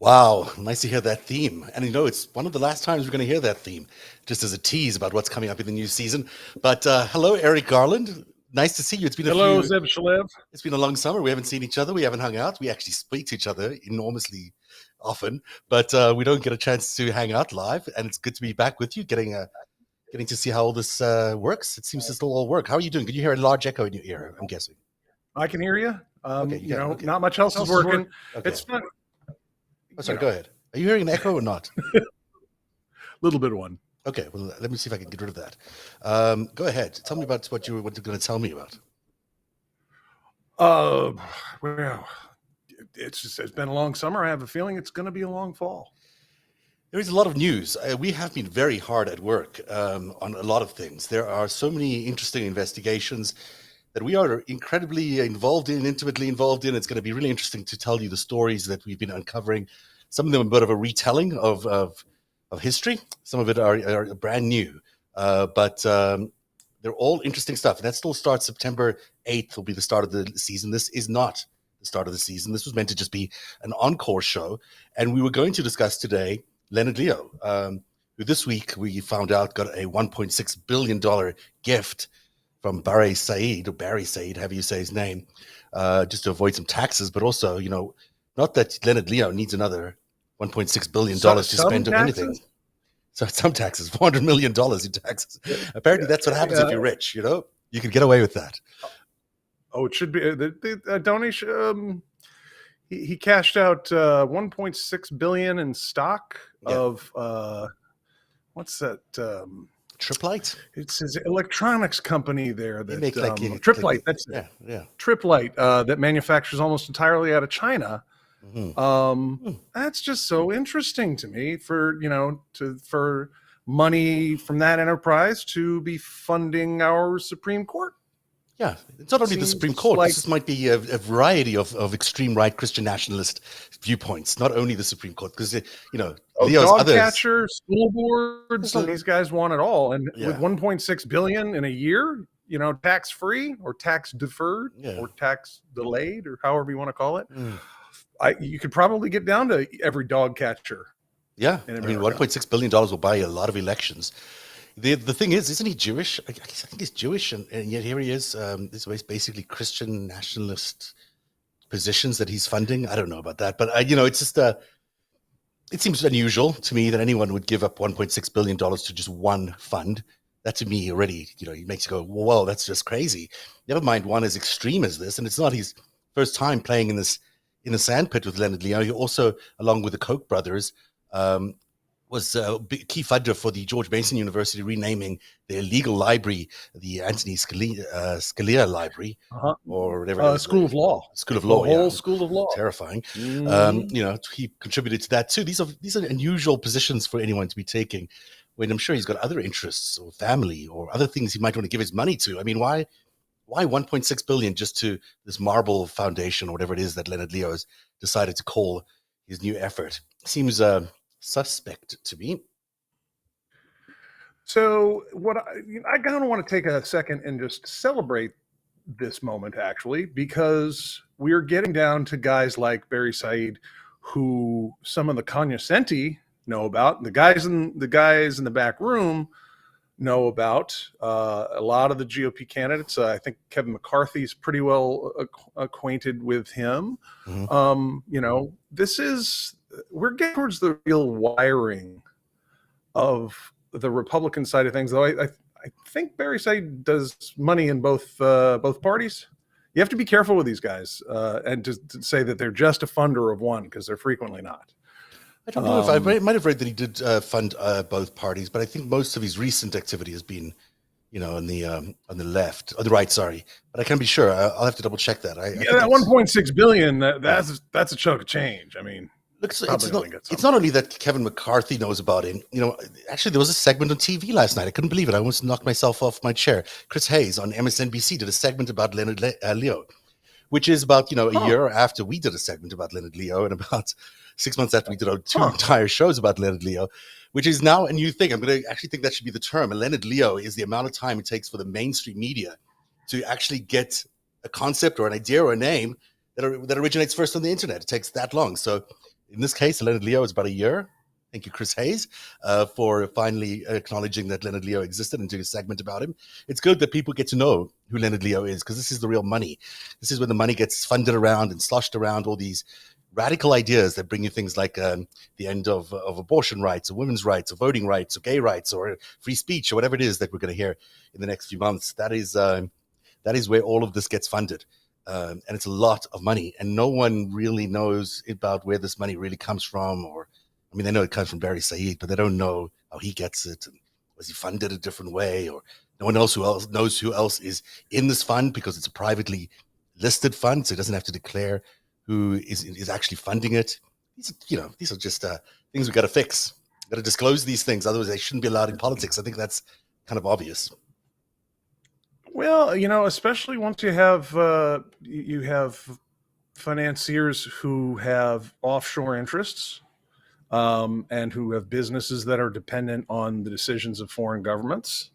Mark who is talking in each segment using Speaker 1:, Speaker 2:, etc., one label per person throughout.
Speaker 1: Wow, nice to hear that theme. And it's one of the last times we're going to hear that theme, just as a tease about what's coming up in the new season. But hello, Eric Garland. Nice to see you.
Speaker 2: Hello, Zeb Shalev.
Speaker 1: It's been a long summer. We haven't seen each other. We haven't hung out. We actually speak to each other enormously often, but we don't get a chance to hang out live. And it's good to be back with you, getting to see how all this works. It seems to still all work. How are you doing? Can you hear a large echo in your ear? I'm guessing.
Speaker 2: I can hear you.
Speaker 1: Okay, okay.
Speaker 2: Not much else is working.
Speaker 1: Okay.
Speaker 2: It's fun.
Speaker 1: Oh, sorry, go ahead. Are you hearing an echo or not?
Speaker 2: Little bit of one.
Speaker 1: Okay, well, let me see if I can get rid of that. Go ahead. Tell me about what you're going to tell me about.
Speaker 2: Well, it's been a long summer. I have a feeling it's going to be a long fall.
Speaker 1: There is a lot of news. We have been very hard at work on a lot of things. There are so many interesting investigations that we are incredibly intimately involved in. It's going to be really interesting to tell you the stories that we've been uncovering. Some of them are a bit of a retelling of history. Some of it are brand new, but they're all interesting stuff. And that still starts September 8th will be the start of the season. This is not the start of the season. This was meant to just be an encore show. And we were going to discuss today Leonard Leo, who this week we found out got a $1.6 billion gift from Barry Said, however you say his name, just to avoid some taxes, but also, not that Leonard Leo needs another $1.6 billion to spend on anything. So some taxes, $400 million in taxes. Apparently that's what happens if you're rich, You can get away with that.
Speaker 2: Oh, it should be the donation. He cashed out $1.6 billion in stock of what's that?
Speaker 1: Triplite?
Speaker 2: It's his electronics company there. That
Speaker 1: make
Speaker 2: Triplite. That's it.
Speaker 1: Yeah.
Speaker 2: Triplite that manufactures almost entirely out of China. Mm-hmm. That's just so interesting to me for money from that enterprise to be funding our Supreme Court.
Speaker 1: Yeah, it's not only the Supreme Court. This might be a variety of extreme right Christian nationalist viewpoints. Not only the Supreme Court, because Leo's
Speaker 2: dog catcher, school boards. These guys want it all, and with $1.6 billion in a year, tax free or tax deferred or tax delayed or however you want to call it. You could probably get down to every dog catcher.
Speaker 1: Yeah, I mean, $1.6 billion will buy a lot of elections. The thing is, isn't he Jewish? I think he's Jewish, and yet here he is. This is basically Christian nationalist positions that he's funding. I don't know about that, but it's just it seems unusual to me that anyone would give up $1.6 billion to just one fund. That to me already, it makes you go, whoa, that's just crazy. Never mind one as extreme as this, and it's not his first time playing in the sandpit with Leonard Leo. He also, along with the Koch brothers, was a key funder for the George Mason University renaming their legal library the Anthony Scalia Library, or whatever.
Speaker 2: School of Law.
Speaker 1: School of Law.
Speaker 2: The whole School of Law.
Speaker 1: Terrifying. He contributed to that too. These are unusual positions for anyone to be taking, when I'm sure he's got other interests or family or other things he might want to give his money to. I mean, why 1.6 billion just to this Marble Foundation or whatever it is that Leonard Leo has decided to call his new effort? Seems suspect to me.
Speaker 2: So I kind of want to take a second and just celebrate this moment, actually, because we're getting down to guys like Barry Said, who some of the cognoscenti know about, and the guys in the back room know about. A lot of the GOP candidates, I think Kevin McCarthy's pretty well acquainted with him. Mm-hmm. We're getting towards the real wiring of the Republican side of things, though. I think Barry Said does money in both parties. You have to be careful with these guys and to say that they're just a funder of one, because they're frequently not.
Speaker 1: I don't know if I might have read that he did fund both parties, but I think most of his recent activity has been, on the right. Sorry, but I can't be sure. I'll have to double check that.
Speaker 2: That $1.6 billion. That's a chunk of change. I mean.
Speaker 1: It's not only that Kevin McCarthy knows about him. Actually, there was a segment on TV last night. I couldn't believe it. I almost knocked myself off my chair. Chris Hayes on MSNBC did a segment about Leonard Leo, which is about, a year after we did a segment about Leonard Leo, and about 6 months after we did two entire shows about Leonard Leo, which is now a new thing. I'm going to actually think that should be the term. And Leonard Leo is the amount of time it takes for the mainstream media to actually get a concept or an idea or a name that originates first on the internet. It takes that long. So In this case, Leonard Leo is about a year. Thank you, Chris Hayes, for finally acknowledging that Leonard Leo existed and doing a segment about him. It's good that people get to know who Leonard Leo is, because this is the real money. This is when the money gets funded around and sloshed around all these radical ideas that bring you things like the end of abortion rights, or women's rights, or voting rights, or gay rights, or free speech, or whatever it is that we're going to hear in the next few months. That is where all of this gets funded. And it's a lot of money, and no one really knows about where this money really comes from. Or, I mean, they know it comes from Barry Said, but they don't know how he gets it, and was he funded a different way, or no one else knows who else is in this fund, because it's a privately listed fund, so it doesn't have to declare who is actually funding it. These are just things we got to fix. Got to disclose these things, otherwise they shouldn't be allowed in politics. I think that's kind of obvious.
Speaker 2: Well, especially once you have financiers who have offshore interests, and who have businesses that are dependent on the decisions of foreign governments.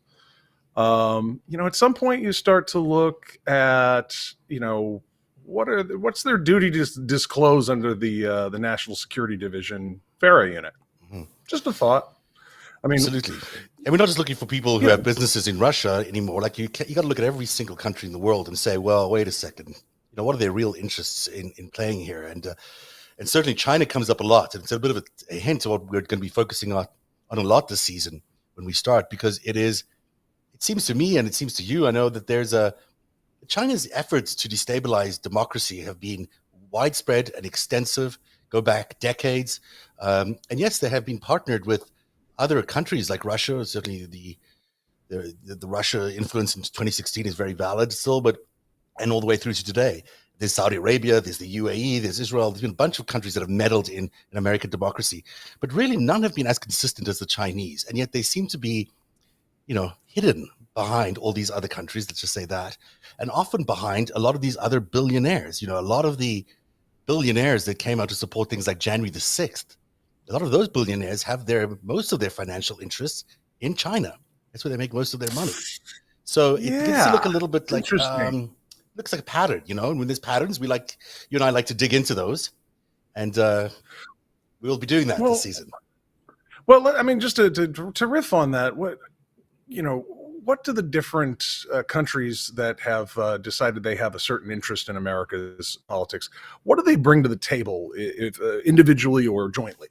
Speaker 2: At some point you start to look at, what's their duty to disclose under the National Security Division FARA unit. Mm-hmm. Just a thought. I mean,
Speaker 1: absolutely. And we're not just looking for people who have businesses in Russia anymore. Like you got to look at every single country in the world and say, well, wait a second, what are their real interests in playing here? And certainly China comes up a lot. And it's a bit of a hint of what we're going to be focusing on a lot this season when we start, because it seems to me, and it seems to you, I know that China's efforts to destabilize democracy have been widespread and extensive, go back decades. And yes, they have been partnered with other countries like Russia. Certainly the Russia influence in 2016 is very valid still, and all the way through to today. There's Saudi Arabia, there's the UAE, there's Israel. There's been a bunch of countries that have meddled in American democracy, but really none have been as consistent as the Chinese. And yet they seem to be, hidden behind all these other countries, let's just say that, and often behind a lot of these other billionaires. A lot of the billionaires that came out to support things like January the 6th, a lot of those billionaires have most of their financial interests in China. That's where they make most of their money. So it gets to look a little bit like, looks like a pattern, and when there's patterns, you and I like to dig into those, and we'll be doing that this season.
Speaker 2: Well, I mean, just to riff on that, what do the different countries that have decided they have a certain interest in America's politics, what do they bring to the table, if individually or jointly,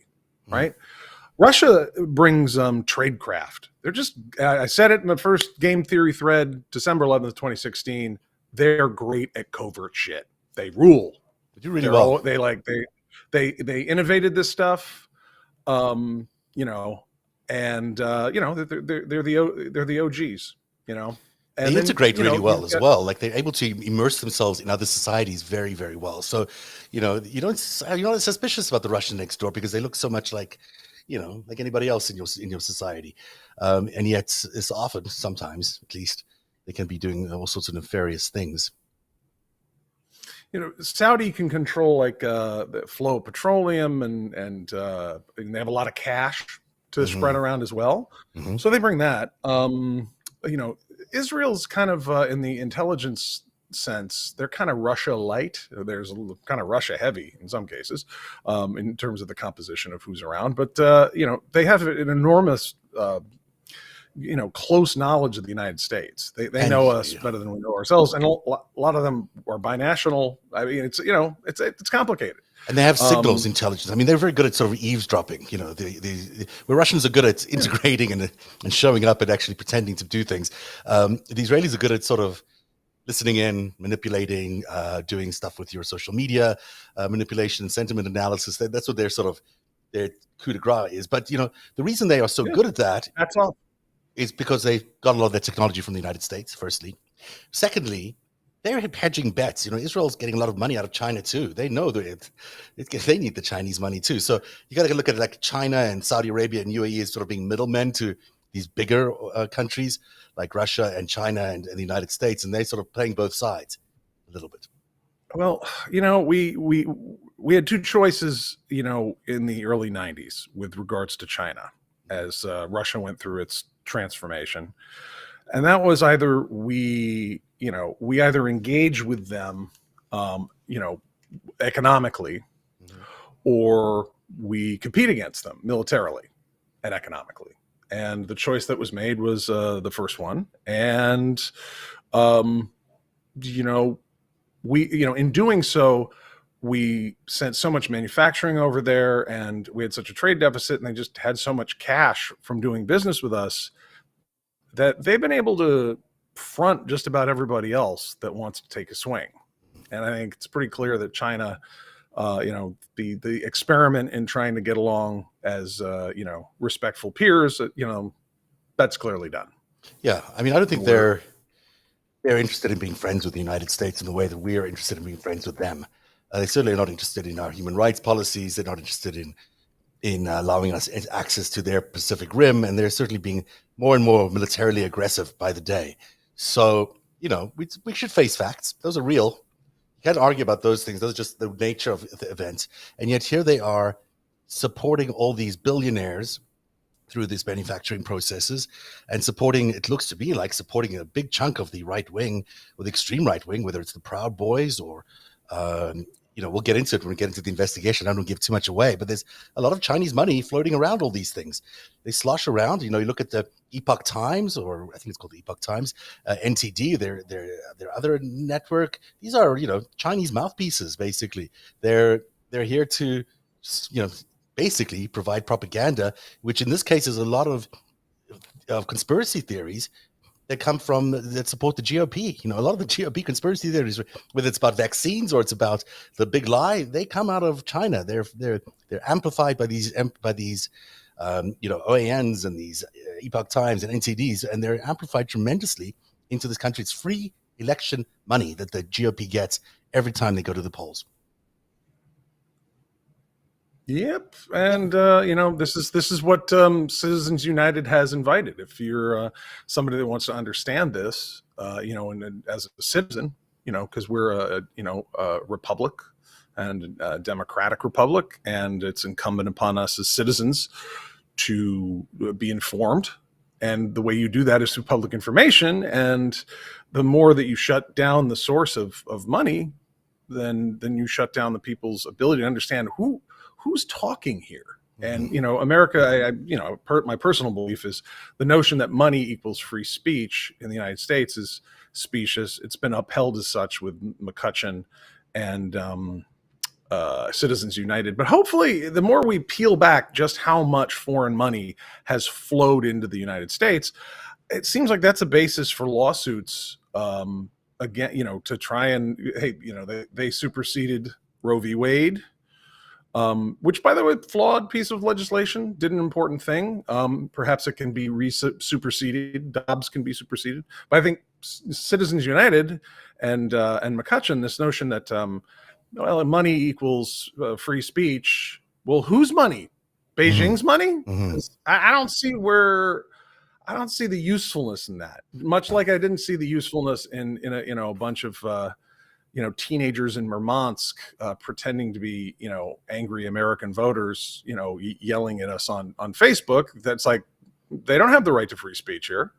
Speaker 2: right? Russia brings tradecraft. They're just, I said it in the first game theory thread, December 11th, 2016, they're great at covert shit. They rule.
Speaker 1: They do really well.
Speaker 2: They innovated this stuff, and they're the OGs, And
Speaker 1: they integrate really well as well. Like they're able to immerse themselves in other societies very, very well. So, you're not suspicious about the Russian next door because they look so much like, like anybody else in your society. And yet it's often, sometimes at least, they can be doing all sorts of nefarious things.
Speaker 2: Saudi can control the flow of petroleum, and they have a lot of cash to spread around as well. Mm-hmm. So they bring that. Israel's kind of in the intelligence sense, they're kind of Russia light. There's a little kind of Russia heavy in some cases, in terms of the composition of who's around. But they have an enormous close knowledge of the United States. They know us better than we know ourselves, and a lot of them are binational. I mean, it's complicated.
Speaker 1: And they have signals intelligence. I mean, they're very good at sort of eavesdropping. Where Russians are good at integrating and showing up and actually pretending to do things, the Israelis are good at sort of listening in, manipulating, doing stuff with your social media, manipulation, sentiment analysis. That's what their coup de grace is. But the reason they are so good at that,
Speaker 2: that's all, is
Speaker 1: because they got a lot of their technology from the United States. Firstly, secondly, they're hedging bets. Israel's getting a lot of money out of China too. They know that they need the Chinese money too. So you got to look at it like China and Saudi Arabia and UAE as sort of being middlemen to these bigger countries like Russia and China and the United States, and they're sort of playing both sides a little bit.
Speaker 2: Well, we had two choices, in the early 90s with regards to China as Russia went through its transformation. And that was either we either engage with them, economically, or we compete against them militarily and economically. And the choice that was made was the first one. And, you know, in doing so, we sent so much manufacturing over there, and we had such a trade deficit, and they just had so much cash from doing business with us that they've been able to front just about everybody else that wants to take a swing. And I think it's pretty clear that China, the experiment in trying to get along as respectful peers, that's clearly done.
Speaker 1: Yeah, I mean, I don't think they're interested in being friends with the United States in the way that we are interested in being friends with them. They certainly are not interested in our human rights policies. They're not interested in allowing us access to their Pacific Rim, and they're certainly being more and more militarily aggressive by the day. So, we should face facts. Those are real. You can't argue about those things. Those are just the nature of the event. And yet here they are supporting all these billionaires through these manufacturing processes and supporting, it looks to be like supporting a big chunk of the right wing or the extreme right wing, whether it's the Proud Boys or, we'll get into it when we get into the investigation. I don't give too much away, but there's a lot of Chinese money floating around all these things. They slosh around. You look at the Epoch Times, or I think it's called the Epoch Times, NTD, their other network. These are, Chinese mouthpieces, basically. They're here to, basically provide propaganda, which in this case is a lot of conspiracy theories that support the GOP. A lot of the GOP conspiracy theories, whether it's about vaccines or it's about the big lie, they come out of China. They're amplified by these OANs and these Epoch Times and NTDs, and they're amplified tremendously into this country. It's free election money that the GOP gets every time they go to the polls.
Speaker 2: Yep, and this is what Citizens United has invited. If you're somebody that wants to understand this, and as a citizen, because we're a republic and a democratic republic, and it's incumbent upon us as citizens to be informed. And the way you do that is through public information. And the more that you shut down the source of money, then you shut down the people's ability to understand who's talking here. And, America, my personal belief is the notion that money equals free speech in the United States is specious. It's been upheld as such with McCutcheon and Citizens United. But hopefully, the more we peel back just how much foreign money has flowed into the United States, it seems like that's a basis for lawsuits again, to try and, hey, they superseded Roe v. Wade. Which, by the way, flawed piece of legislation, did an important thing. Perhaps it can be superseded. Dobbs can be superseded. But I think Citizens United and McCutcheon, this notion that money equals free speech. Well, whose money? Beijing's money?
Speaker 1: Mm-hmm.
Speaker 2: I don't see the usefulness in that. Much like I didn't see the usefulness in a bunch of teenagers in Murmansk pretending to be, angry American voters, yelling at us on Facebook. That's like, they don't have the right to free speech here.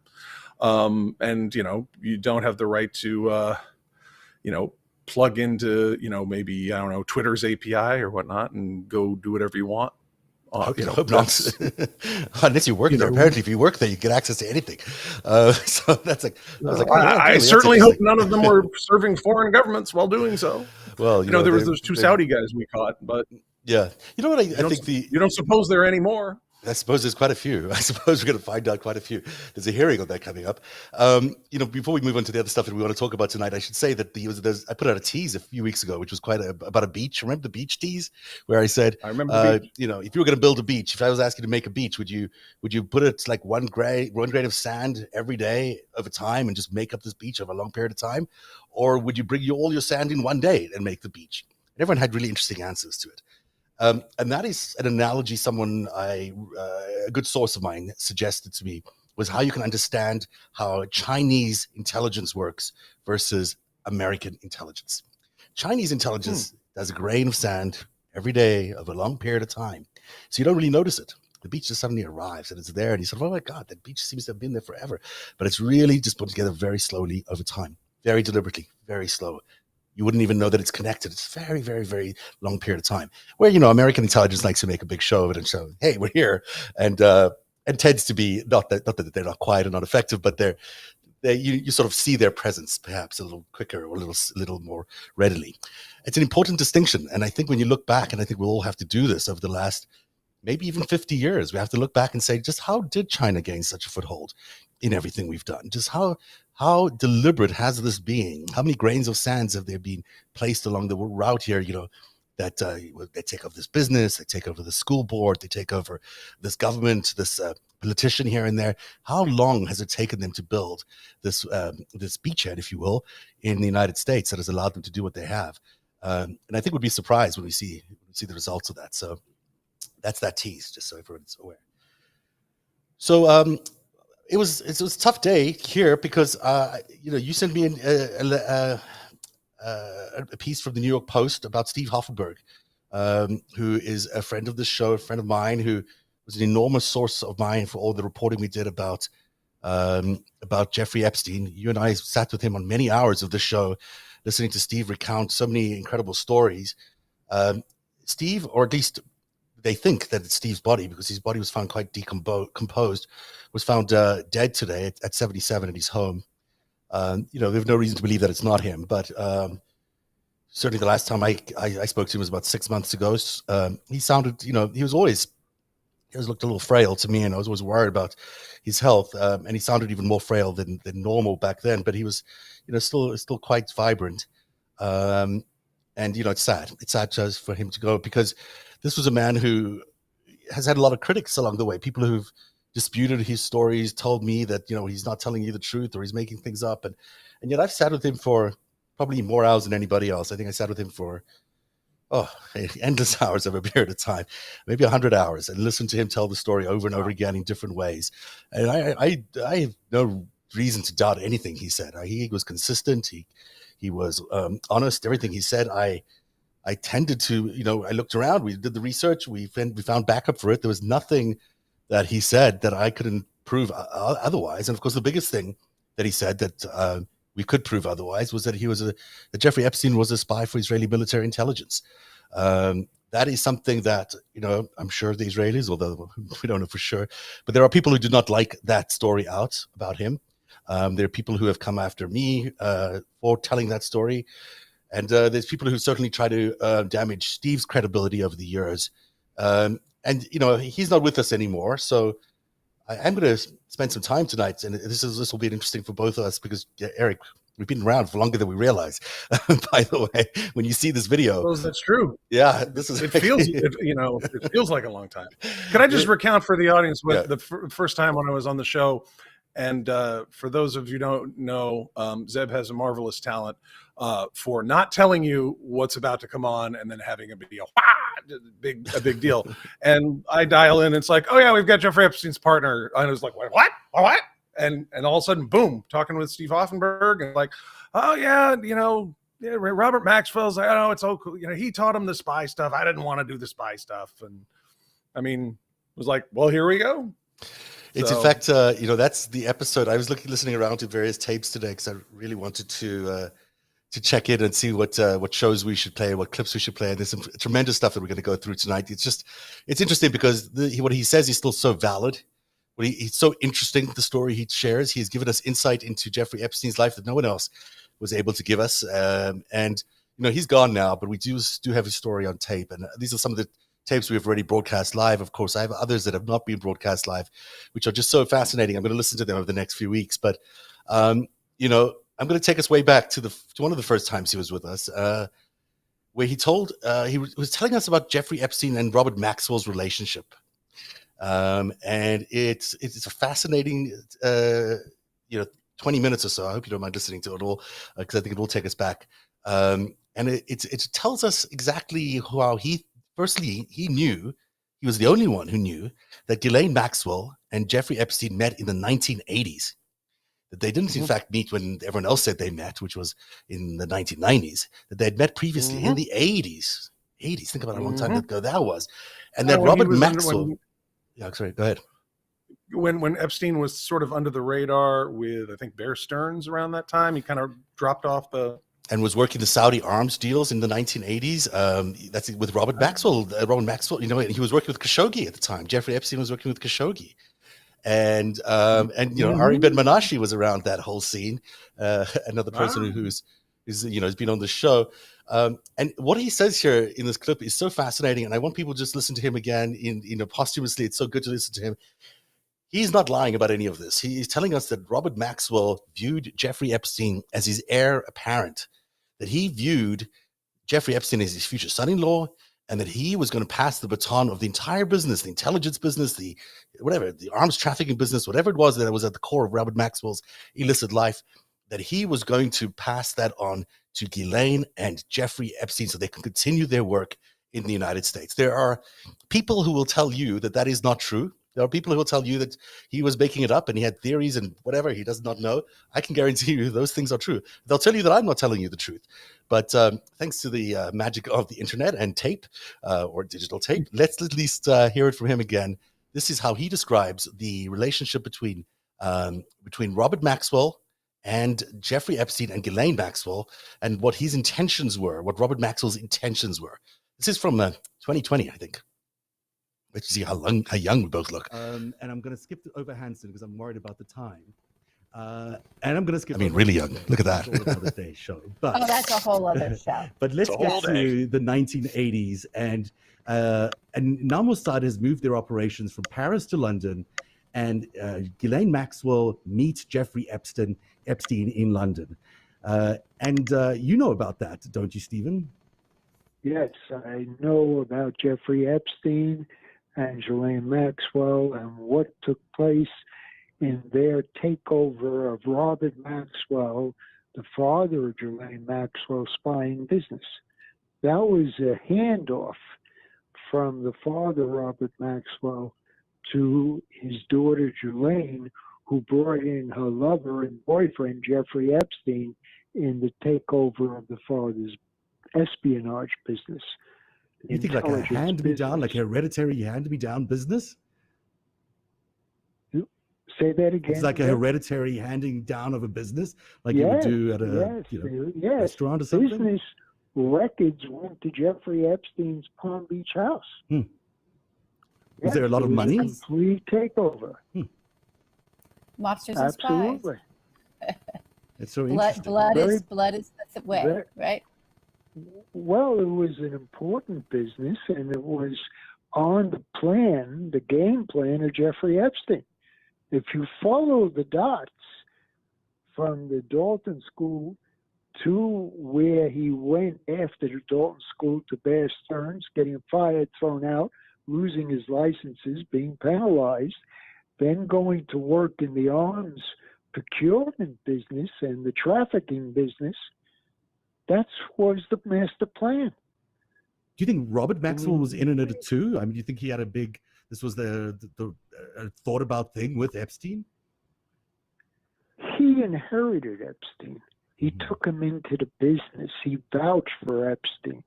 Speaker 2: And, you don't have the right to, plug into, maybe, I don't know, Twitter's API or whatnot and go do whatever you want.
Speaker 1: Unless you work there. Apparently, if you work there, you get access to anything. So that's like,
Speaker 2: I certainly hope none of them were serving foreign governments while doing so.
Speaker 1: Well,
Speaker 2: there was those two Saudi guys we caught, but
Speaker 1: yeah, you know what I think
Speaker 2: you don't suppose there are any more.
Speaker 1: I suppose there's quite a few. I suppose we're going to find out quite a few. There's a hearing on that coming up. Before we move on to the other stuff that we want to talk about tonight, I should say that I put out a tease a few weeks ago, which was about a beach. Remember the beach tease, where I said,
Speaker 2: I remember
Speaker 1: if you were going to build a beach, if I was asking you to make a beach, would you put it like one grain of sand every day over time and just make up this beach over a long period of time, or would you bring all your sand in one day and make the beach? And everyone had really interesting answers to it. And that is an analogy a good source of mine suggested to me, was how you can understand how Chinese intelligence works versus American intelligence. Chinese intelligence does a grain of sand every day of a long period of time. So you don't really notice it. The beach just suddenly arrives and it's there. And you say, oh my God, that beach seems to have been there forever. But it's really just put together very slowly over time, very deliberately, very slow. you wouldn't even know that it's connected. It's a very, very, very long period of time. Where, you know, American intelligence likes to make a big show of it and show, hey, we're here, and tends to be not that they're not quiet and not effective, but you sort of see their presence perhaps a little quicker or a little more readily. It's an important distinction, and I think when you look back, and I think we'll all have to do this over the last maybe even 50 years, we have to look back and say, just how did China gain such a foothold in everything we've done? Just how deliberate has this been? How many grains of sands have there been placed along the route here, you know, that they take over this business, they take over the school board, they take over this government, this politician here and there. How long has it taken them to build this beachhead, if you will, in the United States that has allowed them to do what they have? And I think we'd be surprised when we see the results of that. So that's that tease, just so everyone's aware. So it was a tough day here because you know, you sent me a piece from the New York Post about Steve Hoffenberg, who is a friend of the show, a friend of mine, who was an enormous source of mine for all the reporting we did about Jeffrey Epstein. You and I sat with him on many hours of the show, listening to Steve recount so many incredible stories. Steve, or at least they think that it's Steve's body, because his body was found quite decomposed, was found dead today at 77 at his home. You know, we have no reason to believe that it's not him, but certainly the last time I spoke to him was about 6 months ago. He sounded, you know, he always looked a little frail to me, and I was always worried about his health. And he sounded even more frail than normal back then, but he was, you know, still quite vibrant. And, you know, it's sad just for him to go, because this was a man who has had a lot of critics along the way, people who've disputed his stories, told me that, you know, he's not telling you the truth or he's making things up. And yet I've sat with him for probably more hours than anybody else. I think I sat with him for, endless hours over a period of time, maybe 100 hours, and listened to him tell the story over and over again in different ways. And I have no reason to doubt anything he said. He was consistent. He was honest. Everything he said, I tended to, you know, I looked around, we did the research, we found backup for it. There was nothing that he said that I couldn't prove otherwise. And of course, the biggest thing that he said that we could prove otherwise was that that Jeffrey Epstein was a spy for Israeli military intelligence. That is something that, you know, I'm sure the Israelis, although we don't know for sure, but there are people who do not like that story out about him. There are people who have come after me for telling that story. And there's people who certainly try to damage Steve's credibility over the years. And, you know, he's not with us anymore. So I'm going to spend some time tonight. And this will be interesting for both of us, because, Eric, we've been around for longer than we realize. By the way, when you see this video.
Speaker 2: Well, that's true.
Speaker 1: Yeah.
Speaker 2: It feels like a long time. Can I just recount for the audience what the first time when I was on the show? And for those of you who don't know, Zeb has a marvelous talent for not telling you what's about to come on and then having a big deal. And I dial in, and it's like, oh yeah, we've got Jeffrey Epstein's partner. And I was like, what? And all of a sudden, boom, talking with Steve Hoffenberg, and like, oh yeah, you know, Robert Maxwell's like, oh, it's so cool. You know, he taught him the spy stuff. I didn't want to do the spy stuff. And I mean, it was like, well, here we go.
Speaker 1: It's in fact, you know, that's the episode. I was listening around to various tapes today because I really wanted to check in and see what shows we should play, what clips we should play. And there's some tremendous stuff that we're going to go through tonight. It's interesting because what he says is still so valid. He's so interesting, the story he shares. He's given us insight into Jeffrey Epstein's life that no one else was able to give us. And, you know, he's gone now, but we do have his story on tape. And these are some of the tapes we've already broadcast live. Of course, I have others that have not been broadcast live, which are just so fascinating. I'm going to listen to them over the next few weeks. But, you know, I'm going to take us way back to one of the first times he was with us, where he was telling us about Jeffrey Epstein and Robert Maxwell's relationship. And it's a fascinating, 20 minutes or so. I hope you don't mind listening to it all, because I think it will take us back. And it tells us exactly how he knew, he was the only one who knew that Ghislaine Maxwell and Jeffrey Epstein met in the 1980s. That they didn't, in fact, meet when everyone else said they met, which was in the 1990s. That they had met previously in the 80s. Think about how long time ago that was. And that Robert Maxwell. Sorry, go ahead.
Speaker 2: When Epstein was sort of under the radar with, I think, Bear Stearns around that time, he kind of dropped off the
Speaker 1: and was working the Saudi arms deals in the 1980s. That's with Robert Maxwell. Robert Maxwell, and he was working with Khashoggi at the time. Jeffrey Epstein was working with Khashoggi. And Ari Ben Menashe was around that whole scene. Another person who's has been on the show. And what he says here in this clip is so fascinating, and I want people to just listen to him again posthumously. It's so good to listen to him. He's not lying about any of this. He's telling us that Robert Maxwell viewed Jeffrey Epstein as his heir apparent, that he viewed Jeffrey Epstein as his future son-in-law, and that he was going to pass the baton of the entire business, the intelligence business, the arms trafficking business, whatever it was that was at the core of Robert Maxwell's illicit life, that he was going to pass that on to Ghislaine and Jeffrey Epstein so they can continue their work in the United States. There are people who will tell you that that is not true. There are people who will tell you that he was making it up and he had theories and whatever he does not know. I can guarantee you those things are true. They'll tell you that I'm not telling you the truth. But thanks to the magic of the internet and tape or digital tape, let's at least hear it from him again. This is how he describes the relationship between Robert Maxwell and Jeffrey Epstein and Ghislaine Maxwell, and what his intentions were, what Robert Maxwell's intentions were. This is from 2020, I think. Let's see how young we both look.
Speaker 3: And I'm going to skip over Hanson because I'm worried about the time. And I'm going to skip.
Speaker 1: Really young. Look at that.
Speaker 3: Another day show. But,
Speaker 4: that's a whole other show.
Speaker 3: But let's get to the 1980s. And Namossad has moved their operations from Paris to London. And Ghislaine Maxwell meets Jeffrey Epstein in London. And you know about that, don't you, Stephen?
Speaker 5: Yes, I know about Jeffrey Epstein and Ghislaine Maxwell and what took place in their takeover of Robert Maxwell, the father of Ghislaine Maxwell, spying business. That was a handoff from the father, Robert Maxwell, to his daughter Ghislaine, who brought in her lover and boyfriend, Jeffrey Epstein, in the takeover of the father's espionage business.
Speaker 3: You think like a hand-me-down, like a hereditary hand-me-down business?
Speaker 5: Say that again.
Speaker 3: It's like a hereditary handing down of a business, like you would do at a restaurant or something?
Speaker 5: Business records went to Jeffrey Epstein's Palm Beach house.
Speaker 3: Was there a lot of money?
Speaker 5: Complete takeover.
Speaker 4: Mobsters and spies.
Speaker 5: Absolutely.
Speaker 3: It's so interesting.
Speaker 4: Blood is the way, right?
Speaker 5: Well, it was an important business, and it was on the game plan of Jeffrey Epstein. If you follow the dots from the Dalton School to where he went after the Dalton School to Bear Stearns, getting fired, thrown out, losing his licenses, being penalized, then going to work in the arms procurement business and the trafficking business, that was the master plan.
Speaker 3: Do you think Robert Maxwell was in it too? I mean, do you think he had this was the thought about thing with Epstein?
Speaker 5: He inherited Epstein. He took him into the business. He vouched for Epstein.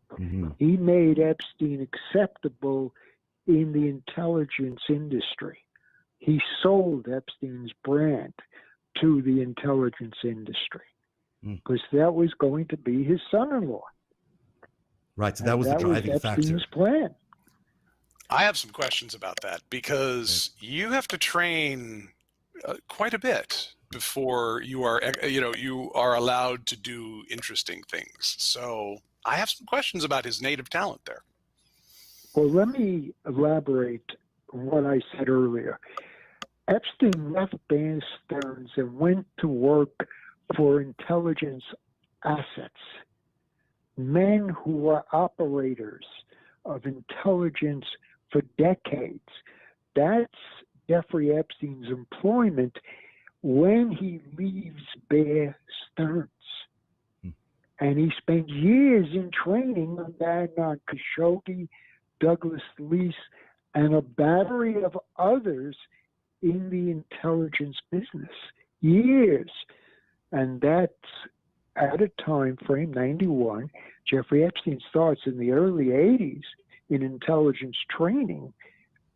Speaker 5: He made Epstein acceptable in the intelligence industry. He sold Epstein's brand to the intelligence industry because that was going to be his son-in-law.
Speaker 3: Right, so that was the driving factor.
Speaker 5: Epstein's plan.
Speaker 6: I have some questions about that because you have to train quite a bit before you are allowed to do interesting things. So I have some questions about his native talent there.
Speaker 5: Well, let me elaborate on what I said earlier. Epstein left Bear Stearns and went to work for intelligence assets, men who were operators of intelligence for decades. That's Jeffrey Epstein's employment when he leaves Bear Stearns. And he spent years in training on Khashoggi, Douglas Lease, and a battery of others in the intelligence business. Years. And that's at a time frame, 91. Jeffrey Epstein starts in the early 80s in intelligence training.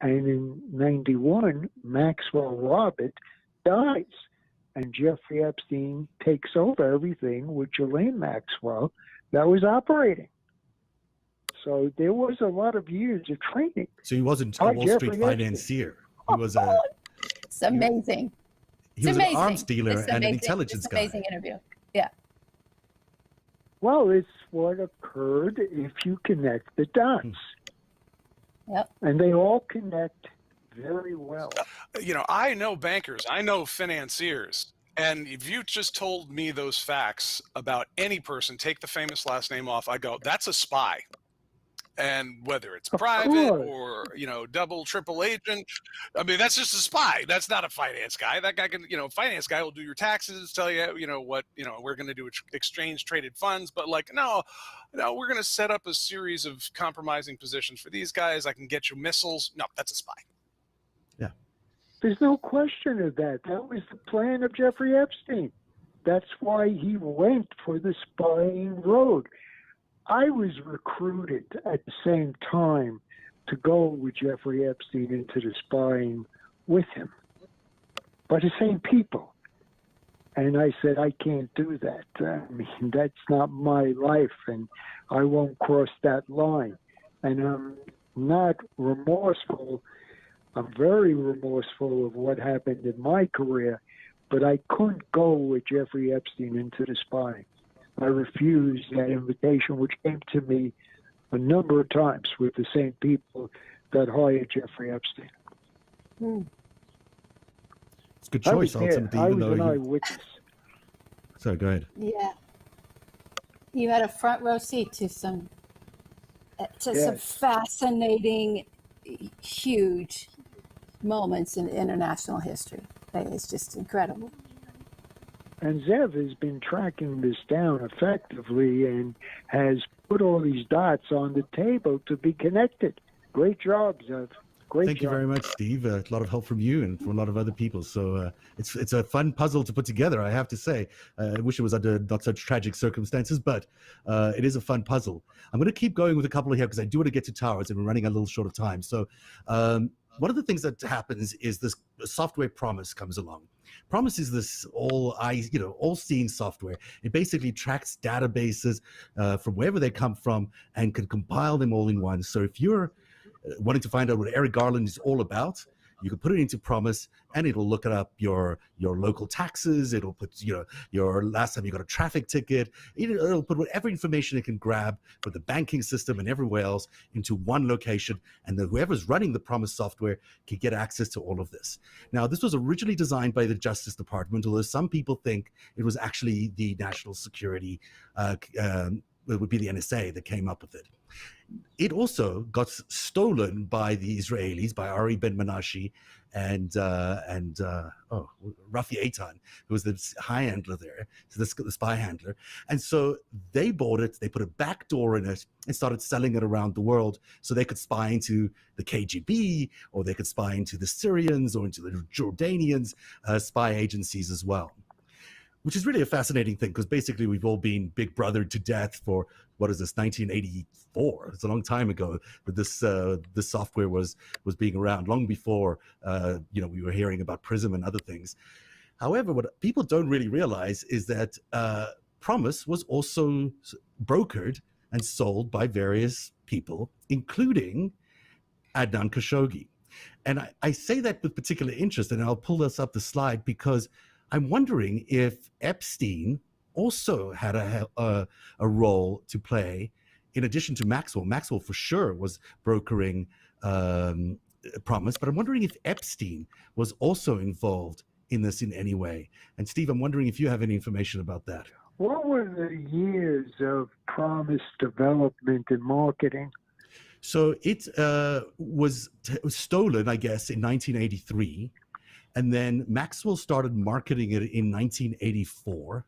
Speaker 5: And in 91, Maxwell Robert dies. and Jeffrey Epstein takes over everything with Ghislaine Maxwell that was operating. So there was a lot of years of training.
Speaker 3: So he wasn't a
Speaker 5: By
Speaker 3: Wall
Speaker 5: Jeffrey
Speaker 3: Street financier. He was
Speaker 4: It's amazing.
Speaker 3: he was an arms dealer and an intelligence
Speaker 4: it's
Speaker 3: guy.
Speaker 4: amazing interview. Yeah.
Speaker 5: Well, it's what occurred if you connect the dots.
Speaker 4: Yep.
Speaker 5: And they all connect very well.
Speaker 6: You know, I know bankers, I know financiers, and if you just told me those facts about any person, take the famous last name off, I go, that's a spy. And whether it's
Speaker 5: Of
Speaker 6: private
Speaker 5: course.
Speaker 6: or, you know, double, triple agent, I mean, that's just a spy. That's not a finance guy. That guy can, you know, finance guy will do your taxes, tell you, you know, what, you know, we're going to do exchange traded funds. But like, no, we're going to set up a series of compromising positions for these guys. I can get you missiles. No, that's a spy.
Speaker 5: There's no question of that. That was the plan of Jeffrey Epstein. That's why he went for the spying road. I was recruited at the same time to go with Jeffrey Epstein into the spying with him by the same people. And I said, I can't do that. I mean, that's not my life, and I won't cross that line. And I'm not remorseful. I'm very remorseful of what happened in my career, but I couldn't go with Jeffrey Epstein into the spying. I refused that invitation, which came to me a number of times with the same people that hired Jeffrey Epstein.
Speaker 3: It's a good
Speaker 5: I was
Speaker 3: choice,
Speaker 5: there.
Speaker 3: ultimately,
Speaker 5: I
Speaker 3: even
Speaker 5: was an
Speaker 3: though you...
Speaker 5: eyewitness.
Speaker 3: Sorry, go ahead.
Speaker 4: Yeah. You had a front row seat to some
Speaker 5: Yes.
Speaker 4: fascinating, huge moments in international history. It's just incredible.
Speaker 5: And Zev has been tracking this down effectively and has put all these dots on the table to be connected. Great job, Zev. Great
Speaker 3: Thank you
Speaker 5: job.
Speaker 3: very much, Steve. A lot of help from you and from a lot of other people. So it's a fun puzzle to put together, I have to say. I wish it was under not such tragic circumstances, but it is a fun puzzle. I'm going to keep going with a couple of here because I do want to get to towers and we're running a little short of time. So one of the things that happens is this software Promise comes along. Promise is this all-seeing software. It basically tracks databases from wherever they come from and can compile them all in one. So if you're wanting to find out what Eric Garland is all about, you can put it into Promise and it'll look up your local taxes. It'll put, your last time you got a traffic ticket. It'll put whatever information it can grab for the banking system and everywhere else into one location. And then whoever's running the Promise software can get access to all of this. Now, this was originally designed by the Justice Department, although some people think it was actually the National Security, it would be the NSA that came up with it. It also got stolen by the Israelis, by Ari Ben-Menashe and Rafi Eitan, who was the high handler there, so the spy handler. And so they bought it, they put a back door in it and started selling it around the world so they could spy into the KGB, or they could spy into the Syrians or into the Jordanians, spy agencies as well. Which is really a fascinating thing because basically we've all been big brothered to death for, what is this, 1984? It's a long time ago that this software was being around, long before we were hearing about PRISM and other things. However, what people don't really realize is that Promise was also brokered and sold by various people, including Adnan Khashoggi. And I say that with particular interest, and I'll pull this up the slide because I'm wondering if Epstein also had a role to play in addition to Maxwell. Maxwell for sure was brokering Promise, but I'm wondering if Epstein was also involved in this in any way. And Steve, I'm wondering if you have any information about that.
Speaker 5: What were the years of Promise development and marketing?
Speaker 3: So it was stolen, I guess, in 1983. And then Maxwell started marketing it in 1984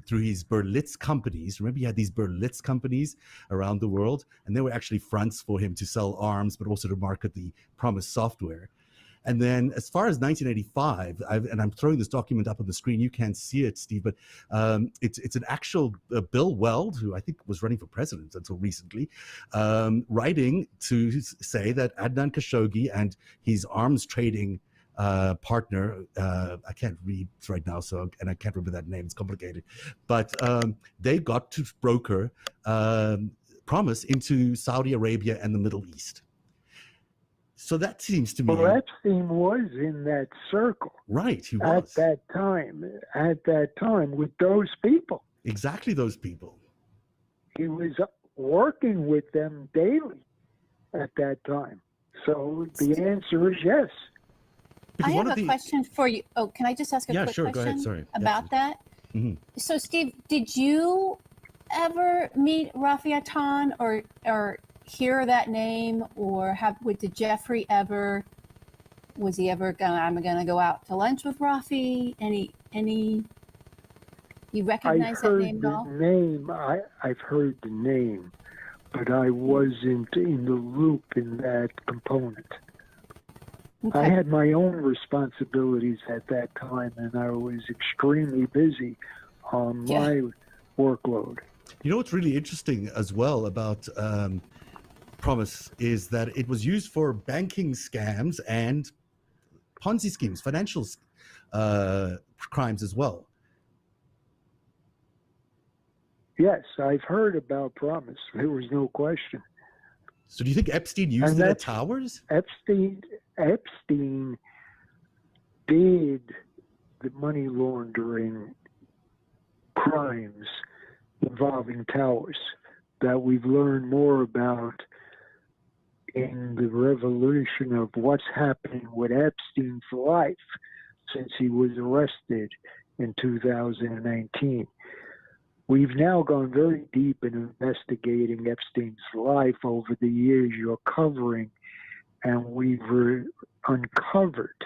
Speaker 3: through his Berlitz companies. Remember, he had these Berlitz companies around the world, and they were actually fronts for him to sell arms, but also to market the Promise software. And then as far as 1985, and I'm throwing this document up on the screen, you can't see it, Steve, but it's an actual Bill Weld, who I think was running for president until recently, writing to say that Adnan Khashoggi and his arms trading partner. I can't read right now, and I can't remember that name. It's complicated. But they got to broker Promise into Saudi Arabia and the Middle East. So that seems to me...
Speaker 5: Well, Epstein was in that circle.
Speaker 3: Right, he was.
Speaker 5: At that time, with those people.
Speaker 3: Exactly those people.
Speaker 5: He was working with them daily at that time. So the answer is yes.
Speaker 3: Because
Speaker 4: I have a question for you. Oh, can I just ask a quick
Speaker 3: sure,
Speaker 4: question
Speaker 3: go ahead. Sorry.
Speaker 4: about that?
Speaker 3: Mm-hmm.
Speaker 4: So, Steve, did you ever meet Rafi Atan or hear that name, or did Jeffrey ever? Was he ever I'm gonna go out to lunch with Rafi? Any? You recognize that name at all?
Speaker 5: I've heard the name, but I wasn't in the loop in that component.
Speaker 4: Okay.
Speaker 5: I had my own responsibilities at that time, and I was extremely busy on my workload.
Speaker 3: You know what's really interesting as well about Promise is that it was used for banking scams and Ponzi schemes, financial crimes as well.
Speaker 5: Yes, I've heard about Promise. There was no question.
Speaker 3: So do you think Epstein used it at Towers?
Speaker 5: Epstein did the money laundering crimes involving Towers that we've learned more about in the revolution of what's happening with Epstein's life since he was arrested in 2019. We've now gone very deep in investigating Epstein's life over the years you're covering, and we've uncovered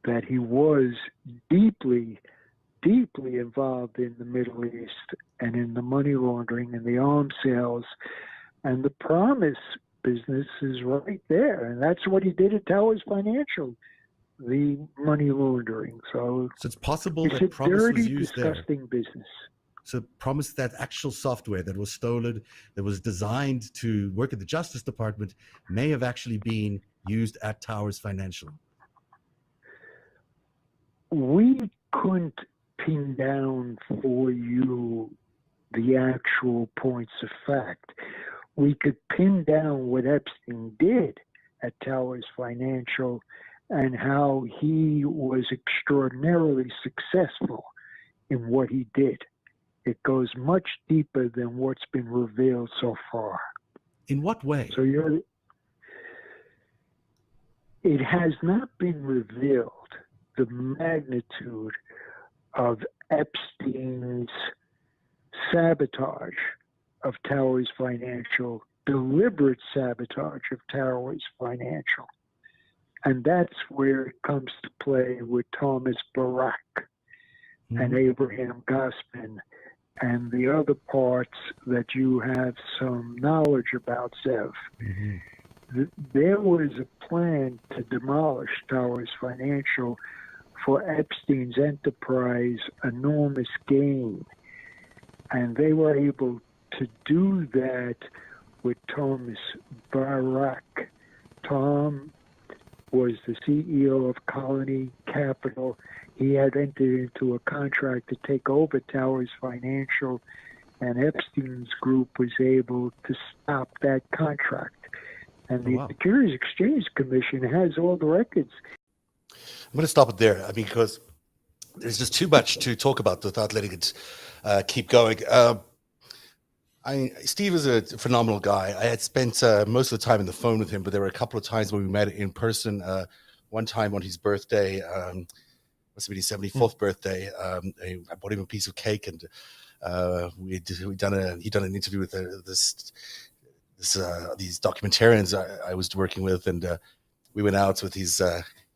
Speaker 5: that he was deeply, deeply involved in the Middle East and in the money laundering and the arms sales, and the Promise business is right there, and that's what he did at Towers Financial, the money laundering. So
Speaker 3: it's possible
Speaker 5: it's
Speaker 3: that
Speaker 5: a
Speaker 3: Promise
Speaker 5: dirty,
Speaker 3: was used there.
Speaker 5: disgusting business.
Speaker 3: So Promise, that actual software that was stolen, that was designed to work at the Justice Department, may have actually been used at Towers Financial.
Speaker 5: We couldn't pin down for you the actual points of fact. We could pin down what Epstein did at Towers Financial and how he was extraordinarily successful in what he did. It goes much deeper than what's been revealed so far.
Speaker 3: In what way?
Speaker 5: So it has not been revealed the magnitude of Epstein's sabotage of Towers Financial, deliberate sabotage of Towers Financial. And that's where it comes to play with Thomas Barak and Abraham Gospin and the other parts that you have some knowledge about, Zev. There was a plan to demolish Towers Financial for Epstein's enterprise enormous gain. And they were able to do that with Thomas Barak. Tom was the CEO of Colony Capital. He had entered into a contract to take over Towers Financial, and Epstein's group was able to stop that contract. And the Securities Exchange Commission has all the records.
Speaker 1: I'm going to stop it there. I mean, because there's just too much to talk about without letting it keep going. Steve is a phenomenal guy. I had spent most of the time on the phone with him, but there were a couple of times when we met in person. One time on his birthday, must have been his 74th birthday. I bought him a piece of cake, and he'd done an interview with these documentarians I was working with, and we went out with his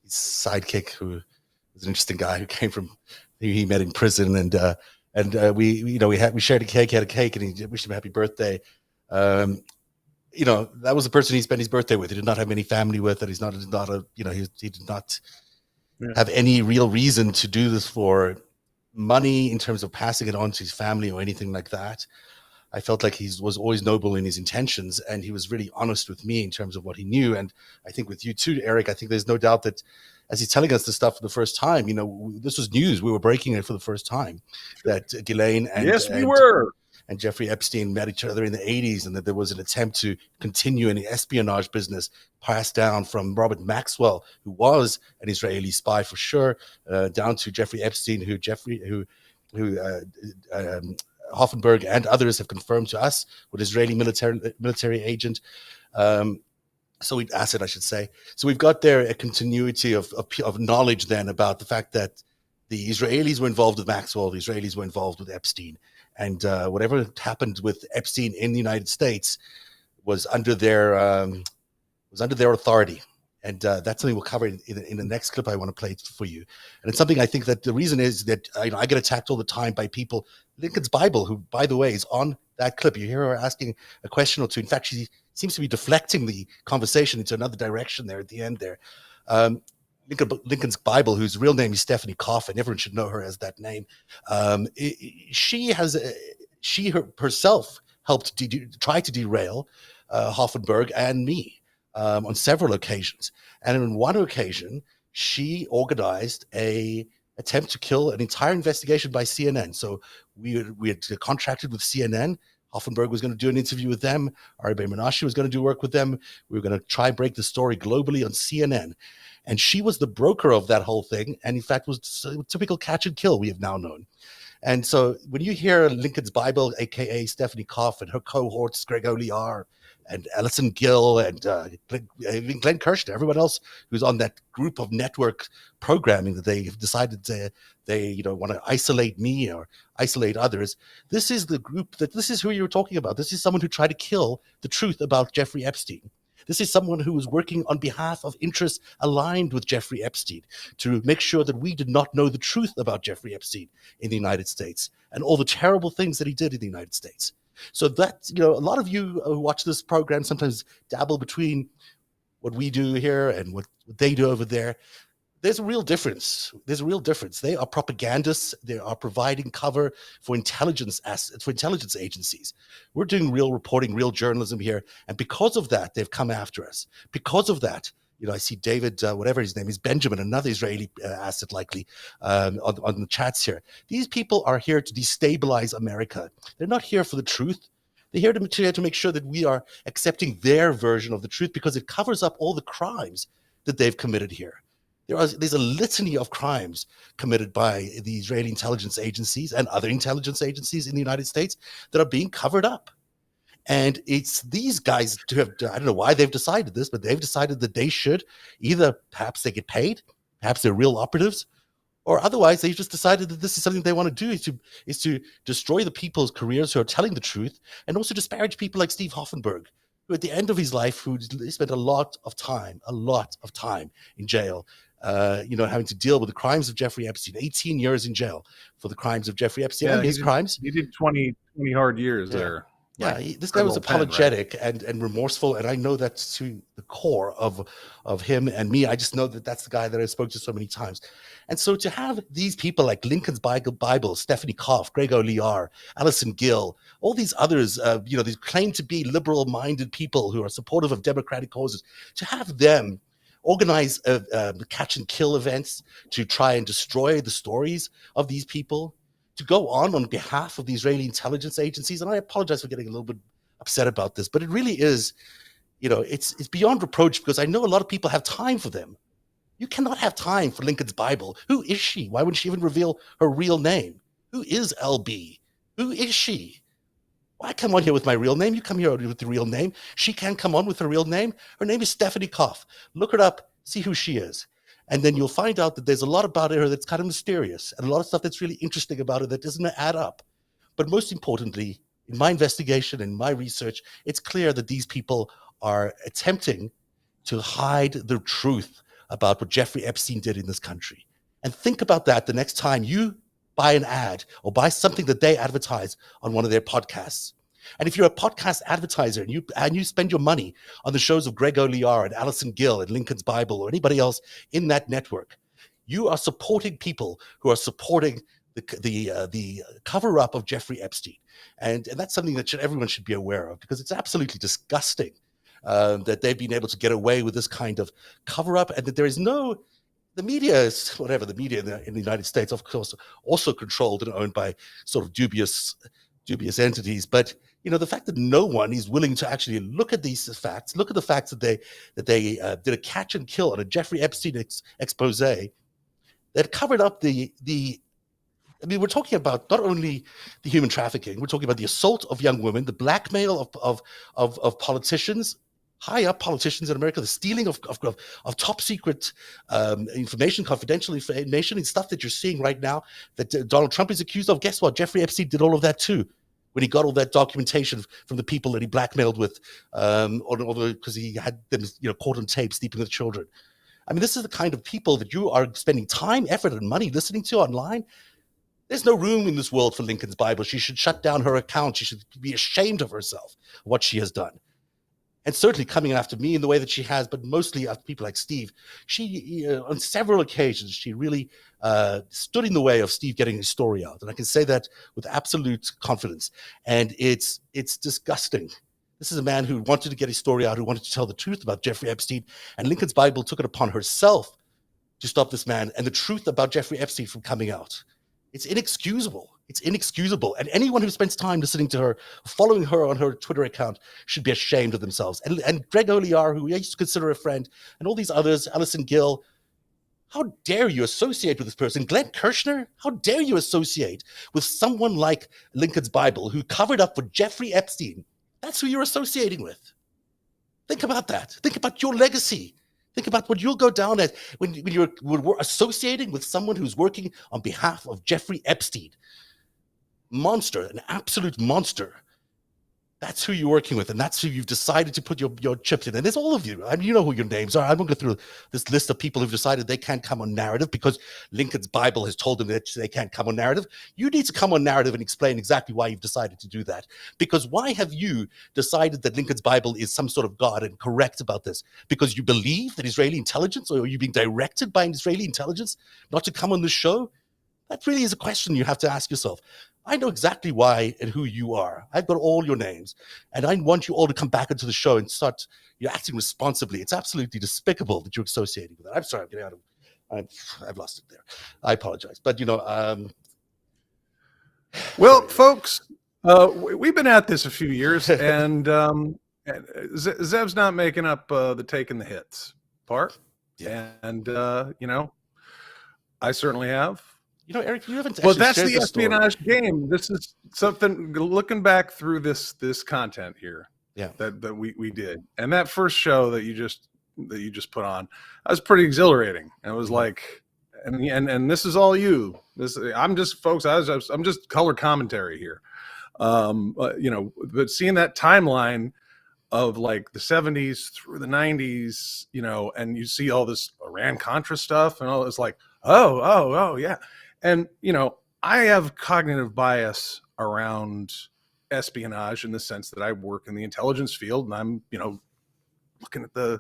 Speaker 1: sidekick, who was an interesting guy who came from, he met in prison, and we shared a cake, had a cake, and he wished him a happy birthday. That was the person he spent his birthday with. He did not have any family with it. He did not have any real reason to do this for money in terms of passing it on to his family or anything like that. I felt like he was always noble in his intentions, and he was really honest with me in terms of what he knew. And I think with you too, Eric, I think there's no doubt that as he's telling us this stuff for the first time, this was news. We were breaking it for the first time, that Ghislaine
Speaker 2: Yes, we were.
Speaker 1: and Jeffrey Epstein met each other in the 80s, and that there was an attempt to continue in the espionage business passed down from Robert Maxwell, who was an Israeli spy for sure, down to Jeffrey Epstein, who Hoffenberg and others have confirmed to us with Israeli military agent. Asset, I should say. So we've got there a continuity of knowledge then about the fact that the Israelis were involved with Maxwell, the Israelis were involved with Epstein, and whatever happened with Epstein in the United States was under their authority. And that's something we'll cover in the next clip I want to play for you. And it's something I think that the reason is that I get attacked all the time by people. Lincoln's Bible, who, by the way, is on that clip. You hear her asking a question or two. In fact, she seems to be deflecting the conversation into another direction there at the end there. Lincoln's Bible, whose real name is Stephanie Coffin. Everyone should know her as that name. She herself helped try to derail Hoffenberg and me on several occasions. And on one occasion, she organized a attempt to kill an entire investigation by CNN. So we had contracted with CNN. Hoffenberg was going to do an interview with them. Aribe Menashe was going to do work with them. We were going to try and break the story globally on CNN. And she was the broker of that whole thing. And in fact, was a typical catch and kill, we have now known. And so when you hear Lincoln's Bible, a.k.a. Stephanie Koff, and her cohorts, Greg Oliar and Alison Gill and even Glenn Kirshner, everyone else who's on that group of network programming that they've decided they want to isolate me or isolate others. This is the group this is who you're talking about. This is someone who tried to kill the truth about Jeffrey Epstein. This is someone who was working on behalf of interests aligned with Jeffrey Epstein to make sure that we did not know the truth about Jeffrey Epstein in the United States and all the terrible things that he did in the United States. So that, a lot of you who watch this program sometimes dabble between what we do here and what they do over there. There's a real difference. They are propagandists. They are providing cover for intelligence agencies. We're doing real reporting, real journalism here. And because of that, they've come after us. Because of that, I see David, whatever his name is, Benjamin, another Israeli asset likely, on the chats here. These people are here to destabilize America. They're not here for the truth. They're here to make sure that we are accepting their version of the truth because it covers up all the crimes that they've committed here. There's a litany of crimes committed by the Israeli intelligence agencies and other intelligence agencies in the United States that are being covered up. And it's these guys I don't know why they've decided this, but they've decided that they should either perhaps they get paid, perhaps they're real operatives, or otherwise they've just decided that this is something they want to do is to destroy the people's careers who are telling the truth and also disparage people like Steve Hoffenberg, who at the end of his life, who spent a lot of time in jail, having to deal with the crimes of Jeffrey Epstein, 18 years in jail for the crimes of Jeffrey Epstein and his crimes.
Speaker 2: He did 20 hard years there.
Speaker 1: Yeah, this guy was apologetic and remorseful, and I know that to the core of him and me. I just know that that's the guy that I spoke to so many times. And so to have these people like Lincoln's Bible, Stephanie Koff, Greg Oliar, Alison Gill, all these others, these claim to be liberal-minded people who are supportive of democratic causes, to have them organize catch and kill events to try and destroy the stories of these people, to go on behalf of the Israeli intelligence agencies. And I apologize for getting a little bit upset about this, but it really is, it's beyond reproach because I know a lot of people have time for them. You cannot have time for Lincoln's Bible. Who is she? Why wouldn't she even reveal her real name? Who is LB? Who is she? Well, I come on here with my real name. You come here with the real name. She can't come on with her real name. Her name is Stephanie Koff. Look her up. See who she is. And then you'll find out that there's a lot about her that's kind of mysterious and a lot of stuff that's really interesting about her that doesn't add up. But most importantly, in my investigation and my research, it's clear that these people are attempting to hide the truth about what Jeffrey Epstein did in this country. And think about that the next time you buy an ad or buy something that they advertise on one of their podcasts. And if you're a podcast advertiser and you spend your money on the shows of Greg Oliar and Alison Gill and Lincoln's Bible or anybody else in that network, you are supporting people who are supporting the cover up of Jeffrey Epstein, and that's something that everyone should be aware of, because it's absolutely disgusting that they've been able to get away with this kind of cover up, and that there is no. The media is whatever. The media in the United States, of course, also controlled and owned by sort of dubious entities. But the fact that no one is willing to actually look at these facts, look at the facts that they did a catch and kill on a Jeffrey Epstein expose that covered up the. I mean, we're talking about not only the human trafficking, we're talking about the assault of young women, the blackmail of politicians, high up politicians in America, the stealing of top secret information, confidential information, and stuff that you're seeing right now that Donald Trump is accused of. Guess what? Jeffrey Epstein did all of that too, when he got all that documentation from the people that he blackmailed with, because he had them caught on tape sleeping with children. I mean, this is the kind of people that you are spending time, effort, and money listening to online. There's no room in this world for Lincoln's Bible. She should shut down her account. She should be ashamed of herself, what she has done. And certainly coming after me in the way that she has, but mostly after people like Steve. She, on several occasions, she really stood in the way of Steve getting his story out. And I can say that with absolute confidence. And it's disgusting. This is a man who wanted to get his story out, who wanted to tell the truth about Jeffrey Epstein. And Lincoln's Bible took it upon herself to stop this man and the truth about Jeffrey Epstein from coming out. It's inexcusable. It's inexcusable. And anyone who spends time listening to her, following her on her Twitter account, should be ashamed of themselves. And Greg Olear, who I used to consider a friend, and all these others, Alison Gill, how dare you associate with this person? Glenn Kirshner, how dare you associate with someone like Lincoln's Bible, who covered up for Jeffrey Epstein? That's who you're associating with. Think about that. Think about your legacy. Think about what you'll go down as when you're associating with someone who's working on behalf of Jeffrey Epstein. Monster, an absolute monster. That's who you're working with, and that's who you've decided to put your chips in. And there's all of you. I mean, you know who your names are. I won't go through this list of people who've decided they can't come on narrative because Lincoln's Bible has told them that they can't come on narrative. You need to come on narrative and explain exactly why you've decided to do that. Because why have you decided that Lincoln's Bible is some sort of God and correct about this? Because you believe that Israeli intelligence, or are you being directed by Israeli intelligence not to come on the show? That really is a question you have to ask yourself. I know exactly why and who you are. I've got all your names. And I want you all to come back into the show and start acting responsibly. It's absolutely despicable that you're associating with that. I'm sorry, I'm getting out of I've lost it there. I apologize. But,
Speaker 2: well, folks, we've been at this a few years, and Zev's not making up the taking the hits part.
Speaker 1: Yeah.
Speaker 2: And, I certainly have.
Speaker 1: Eric, you haven't.
Speaker 2: Well, that's the espionage game. This is something. Looking back through this content here, that we did, and that first show that you just put on, that was pretty exhilarating. And it was like, and this is all you. I'm just color commentary here, But seeing that timeline of like the 70s through the 90s, and you see all this Iran Contra stuff, and all, it's like, oh yeah. And, I have cognitive bias around espionage in the sense that I work in the intelligence field, and I'm, looking at the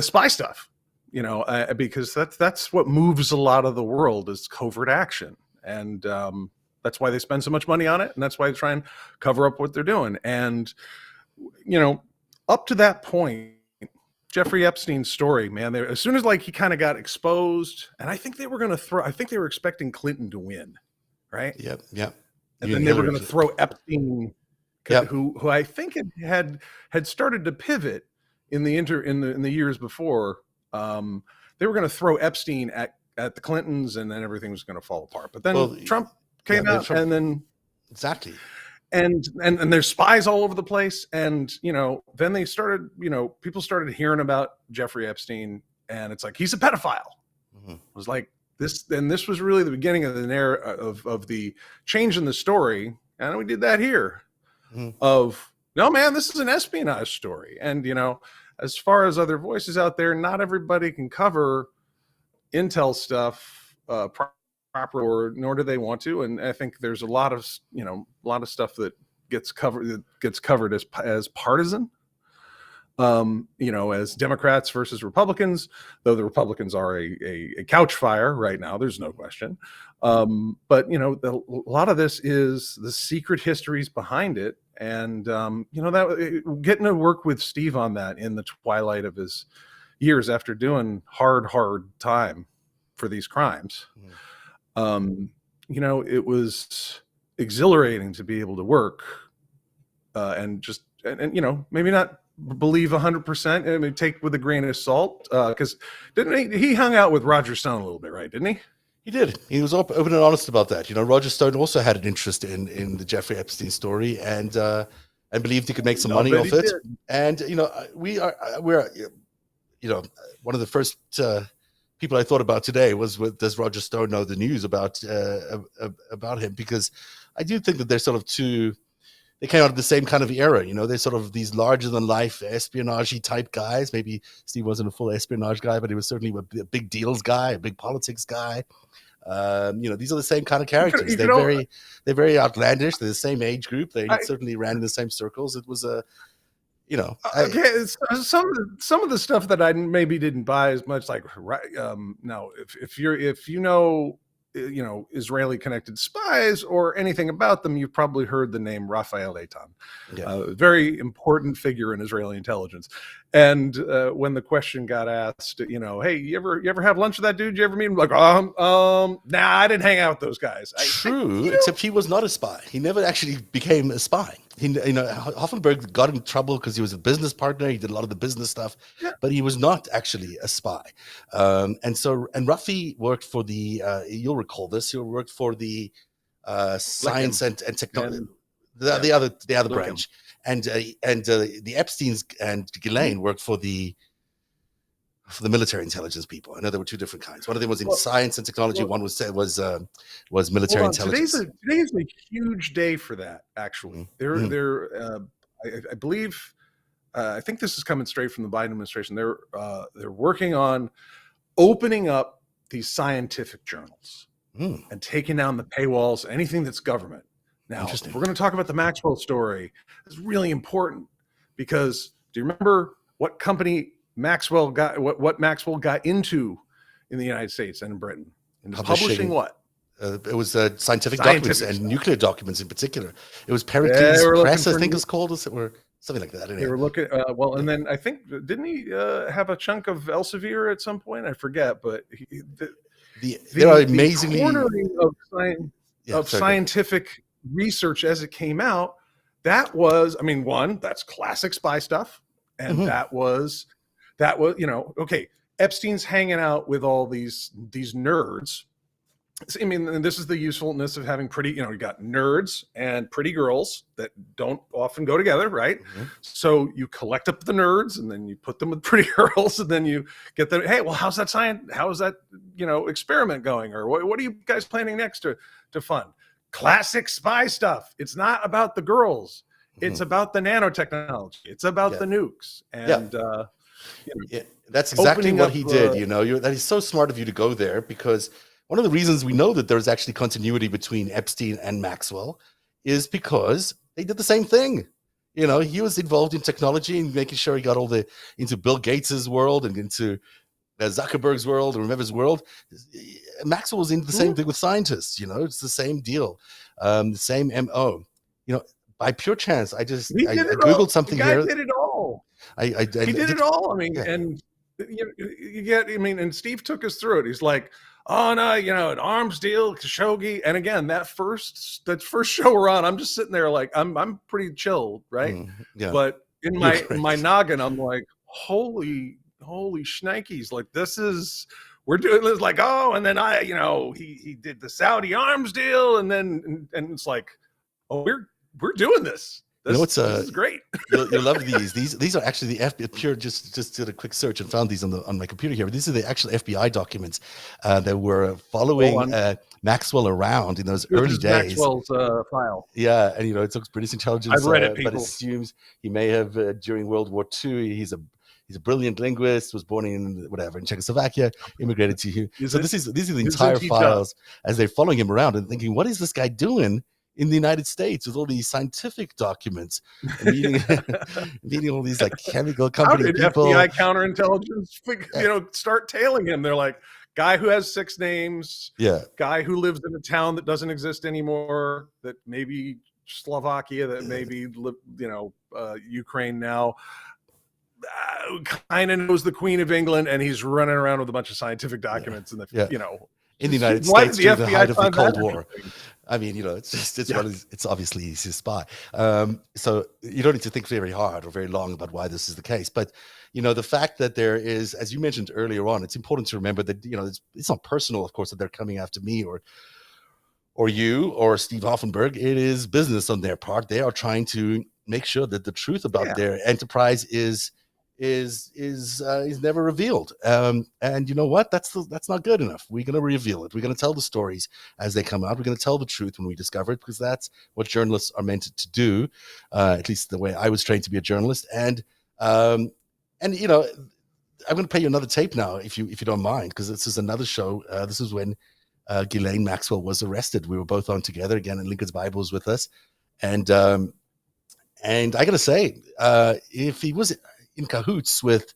Speaker 2: spy stuff, because that's what moves a lot of the world is covert action. And that's why they spend so much money on it. And that's why they try and cover up what they're doing. And, up to that point, Jeffrey Epstein's story, man, as soon as he kind of got exposed, and I think they were expecting Clinton to win, right?
Speaker 1: Yep.
Speaker 2: And then they were going to throw Epstein, who I think had started to pivot in the years before. They were going to throw Epstein at the Clintons, and then everything was going to fall apart. But then Trump came out, and then
Speaker 1: exactly.
Speaker 2: And there's spies all over the place. And, then they started, people started hearing about Jeffrey Epstein, and it's like, he's a pedophile. Mm-hmm. It was like this. And this was really the beginning of the narrative of the change in the story. And we did that here of, no, man, this is an espionage story. And, as far as other voices out there, not everybody can cover intel stuff proper, nor do they want to. And I think there's a lot of stuff that gets covered as partisan. as Democrats versus Republicans, though the Republicans are a couch fire right now, there's no question. But a lot of this is the secret histories behind it. And, that getting to work with Steve on that in the twilight of his years after doing hard time for these crimes, it was exhilarating to be able to work and maybe not believe 100%. I mean, take with a grain of salt, because didn't he hung out with Roger Stone a little bit, right? Didn't he?
Speaker 1: He did. He was open and honest about that. Roger Stone also had an interest in the Jeffrey Epstein story, and believed he could make some money off it.
Speaker 2: Did.
Speaker 1: And we're one of the first people I thought about today was, does Roger Stone know the news about him? Because I do think that they're sort of two. They came out of the same kind of era, they're sort of these larger than life espionage type guys. Maybe Steve wasn't a full espionage guy, but he was certainly a big deals guy, a big politics guy. These are the same kind of characters. They're very outlandish. They're the same age group. They certainly ran in the same circles. It was
Speaker 2: some of the stuff that I maybe didn't buy as much, like no, if Israeli connected spies or anything about them, you've probably heard the name Raphael Eitan, a very important figure in Israeli intelligence. And when the question got asked, hey, you ever have lunch with that dude? You ever meet him? Like, nah, I didn't hang out with those guys.
Speaker 1: True, except he was not a spy. He never actually became a spy. Hoffenberg got in trouble because he was a business partner. He did a lot of the business stuff, but he was not actually a spy. And Rafi worked for the, you'll recall this, he worked for the science and technology, the other branch. And the Epsteins and Ghislaine worked for the military intelligence people. I know there were two different kinds. One of them was in science and technology. One was military intelligence.
Speaker 2: Today's a huge day for that. Actually, I believe, I think this is coming straight from the Biden administration. They're working on opening up these scientific journals and taking down the paywalls, anything that's government. Now, we're going to talk about the Maxwell story. It's really important because do you remember what company Maxwell got, what Maxwell got into in the United States and in Britain? And publishing what?
Speaker 1: It was scientific documents and nuclear documents in particular. It was Pericles Press, I think it's called, or something like that.
Speaker 2: They were looking, and then I think, didn't he have a chunk of Elsevier at some point? I forget, but
Speaker 1: there are amazingly
Speaker 2: cornering of scientific research as it came out. That was, one, that's classic spy stuff, and that was, okay. Epstein's hanging out with all these nerds. And this is the usefulness of having pretty, you got nerds and pretty girls that don't often go together, right? So you collect up the nerds and then you put them with pretty girls and then you get them, hey, well, how's that experiment going? Or what are you guys planning next to fund? Classic spy stuff. It's not about the girls. It's about the nanotechnology. It's about the nukes. And,
Speaker 1: that's exactly what he did. That is so smart of you to go there, because one of the reasons we know that there's actually continuity between Epstein and Maxwell is because they did the same thing. He was involved in technology and making sure he got into Bill Gates's world and into Zuckerberg's world and Remever's world. Maxwell was into the same thing with scientists. It's the same deal, the same MO. By pure chance, I Googled something here.
Speaker 2: He did it all. He did it all. And you get, and Steve took us through it. He's like, oh no, an arms deal, Khashoggi. And again, that first show we're on, I'm just sitting there like, I'm pretty chill, right? But in my noggin, I'm like, holy shnikes, like we're doing this, like, and then he did the Saudi arms deal, and then it's like, we're doing this. This is great.
Speaker 1: You'll love these. These are actually the FBI. Pure just did a quick search and found these on my computer here. These are the actual FBI documents that were following Maxwell around in those early days.
Speaker 2: Maxwell's file.
Speaker 1: Yeah, and it took British intelligence.
Speaker 2: I've read it, people.
Speaker 1: But assumes he may have during World War II. He's a brilliant linguist. Was born in Czechoslovakia. Immigrated to here. So these are the entire files as they're following him around and thinking, what is this guy doing in the United States with all these scientific documents, and meeting meeting all these like chemical
Speaker 2: How
Speaker 1: company
Speaker 2: did
Speaker 1: people.
Speaker 2: FBI counterintelligence, start tailing him? They're like, guy who has 6 names,
Speaker 1: Yeah,
Speaker 2: guy who lives in a town that doesn't exist anymore, that maybe Slovakia, that maybe Ukraine now. Kind of knows the Queen of England, and he's running around with a bunch of scientific documents. And
Speaker 1: in the United
Speaker 2: why
Speaker 1: States
Speaker 2: did the
Speaker 1: during the
Speaker 2: FBI
Speaker 1: height of the
Speaker 2: find that
Speaker 1: Cold War.
Speaker 2: interesting?
Speaker 1: I mean, it's obviously he's a spy. So you don't need to think very hard or very long about why this is the case. But the fact that there is, as you mentioned earlier on, it's important to remember that it's not personal, of course, that they're coming after me or you or Steve Hoffenberg. It is business on their part. They are trying to make sure that the truth about their enterprise is never revealed. And you know what? That's not good enough. We're going to reveal it. We're going to tell the stories as they come out. We're going to tell the truth when we discover it, because that's what journalists are meant to do. At least the way I was trained to be a journalist. And I'm going to play you another tape now, if you don't mind, because this is another show. This is when Ghislaine Maxwell was arrested. We were both on together again, and Lincoln's Bible was with us. And I got to say, if he was in cahoots with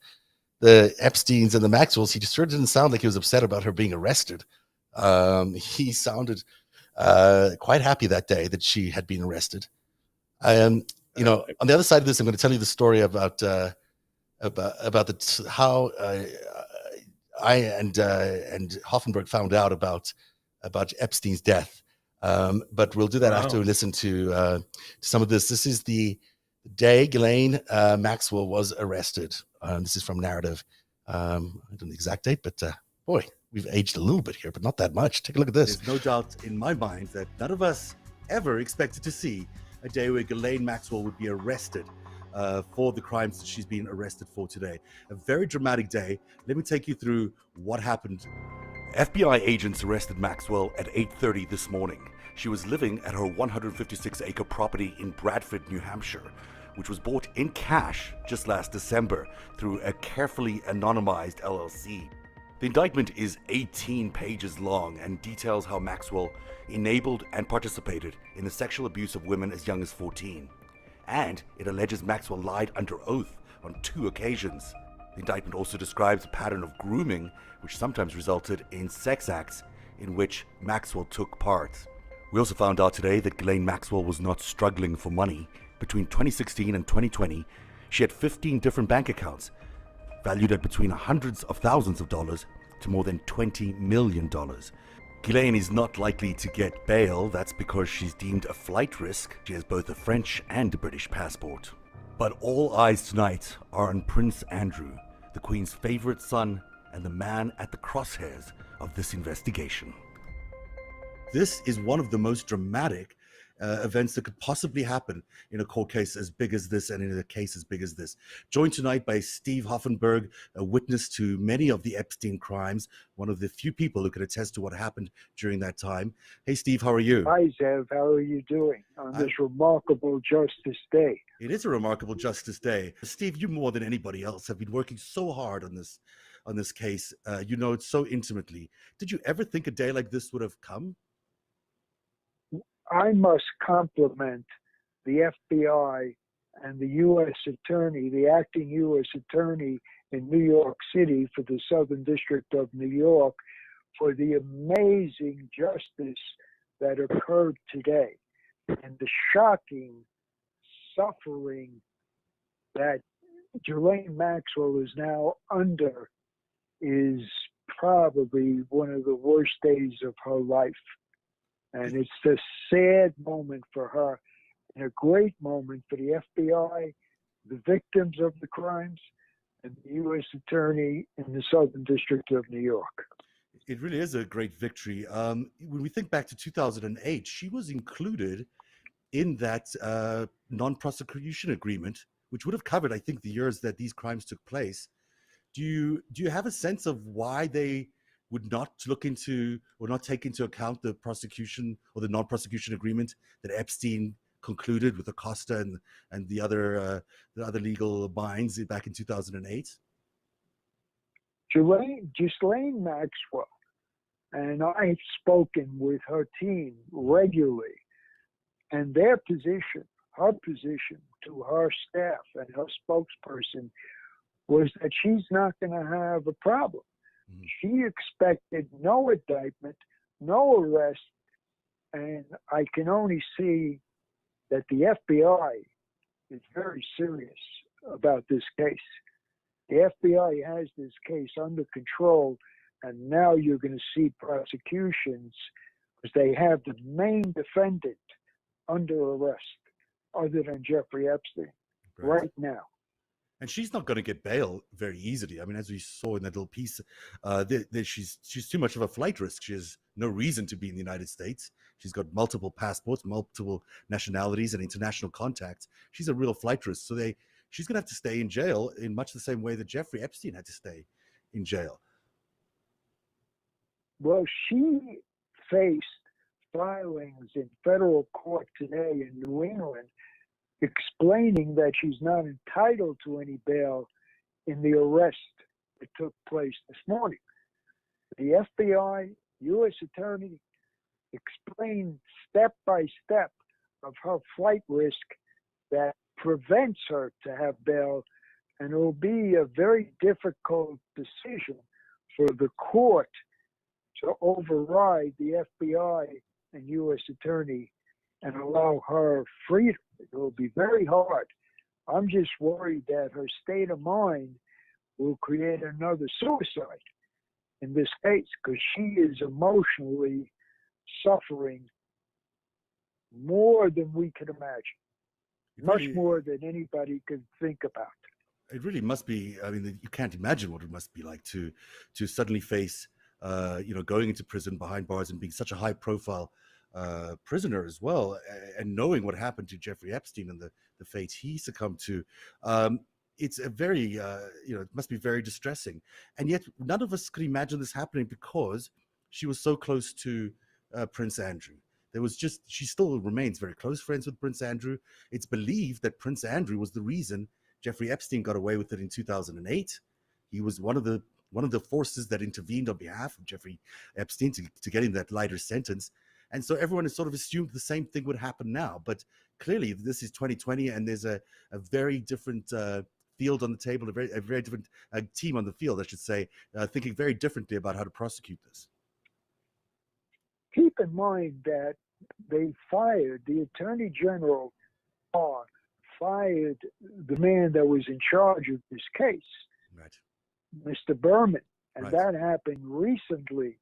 Speaker 1: the Epsteins and the Maxwells, he just sure didn't sound like he was upset about her being arrested. He sounded quite happy that day that she had been arrested. On the other side of this, I'm going to tell you the story about how I and Hoffenberg found out about Epstein's death. But we'll do that after we listen to some of this. This is the day Ghislaine Maxwell was arrested. This is from Narrative. I don't know the exact date, but boy, we've aged a little bit here, but not that much. Take a look at this.
Speaker 3: There's no doubt in my mind that none of us ever expected to see a day where Ghislaine Maxwell would be arrested for the crimes that she's been arrested for today. A very dramatic day. Let me take you through what happened. FBI agents arrested Maxwell at 8:30 this morning. She was living at her 156-acre property in Bradford, New Hampshire, which was bought in cash just last December through a carefully anonymized LLC. The indictment is 18 pages long and details how Maxwell enabled and participated in the sexual abuse of women as young as 14. And it alleges Maxwell lied under oath on 2 occasions. The indictment also describes a pattern of grooming, which sometimes resulted in sex acts in which Maxwell took part. We also found out today that Ghislaine Maxwell was not struggling for money. Between 2016 and 2020, she had 15 different bank accounts, valued at between hundreds of thousands of dollars to more than $20 million. Ghislaine is not likely to get bail. That's because she's deemed a flight risk. She has both a French and a British passport. But all eyes tonight are on Prince Andrew, the Queen's favorite son and the man at the crosshairs of this investigation. This is one of the most dramatic events that could possibly happen in a court case as big as this and in a case as big as this. Joined tonight by Steve Hoffenberg, a witness to many of the Epstein crimes, one of the few people who could attest to what happened during that time. Hey, Steve, how are you?
Speaker 5: Hi, Zev. How are you doing on this remarkable Justice Day?
Speaker 3: It is a remarkable Justice Day. Steve, you more than anybody else have been working so hard on this case. You know it so intimately. Did you ever think a day like this would have come?
Speaker 5: I must compliment the FBI and the U.S. Attorney, the acting U.S. Attorney in New York City for the Southern District of New York, for the amazing justice that occurred today and the shocking suffering that Ghislaine Maxwell is now under is probably one of the worst days of her life. And it's a sad moment for her and a great moment for the FBI, the victims of the crimes, and the U.S. Attorney in the Southern District of New York.
Speaker 3: It really is a great victory. When we think back to 2008, she was included in that non-prosecution agreement, which would have covered, I think, the years that these crimes took place. Do you have a sense of why they would not look into or not take into account the prosecution or the non-prosecution agreement that Epstein concluded with Acosta and the other legal minds back in 2008?
Speaker 5: Ghislaine Maxwell, and I've spoken with her team regularly, And their position, her position to her staff and her spokesperson was that she's not going to have a problem.
Speaker 3: Mhm.
Speaker 5: She expected no indictment, no arrest, and I can only see that the FBI is very serious about this case. The FBI has this case under control, and now you're going to see prosecutions because they have the main defendant under arrest, other than Jeffrey Epstein, right now.
Speaker 3: And she's not going to get bail very easily. I mean, as we saw in that little piece, she's too much of a flight risk. She has no reason to be in the United States. She's got multiple passports, multiple nationalities, and international contacts. She's a real flight risk. So she's going to have to stay in jail in much the same way that Jeffrey Epstein had to stay in jail.
Speaker 5: Well, she faced filings in federal court today in New England explaining that she's not entitled to any bail in the arrest that took place this morning. The FBI, U.S. Attorney, explained step by step of her flight risk that prevents her to have bail, and it will be a very difficult decision for the court to override the FBI and U.S. Attorney and allow her freedom. It will be very hard. I'm just worried that her state of mind will create another suicide in this case because she is emotionally suffering more than we could imagine, much more than anybody could think about.
Speaker 3: It really must be. I mean, you can't imagine what it must be like to suddenly face, going into prison behind bars and being such a high-profile prisoner as well, and knowing what happened to Jeffrey Epstein and the fate he succumbed to. It's a very, it must be very distressing. And yet none of us could imagine this happening because she was so close to Prince Andrew. She still remains very close friends with Prince Andrew. It's believed that Prince Andrew was the reason Jeffrey Epstein got away with it in 2008. He was one of the forces that intervened on behalf of Jeffrey Epstein to get him that lighter sentence. And so everyone has sort of assumed the same thing would happen now. But clearly this is 2020 and there's a very different field on the table, a very different team on the field, I should say, thinking very differently about how to prosecute this.
Speaker 5: Keep in mind that they fired, the Attorney General fired the man that was in charge of this case,
Speaker 3: right,
Speaker 5: Mr. Berman. And
Speaker 3: right.
Speaker 5: That happened recently.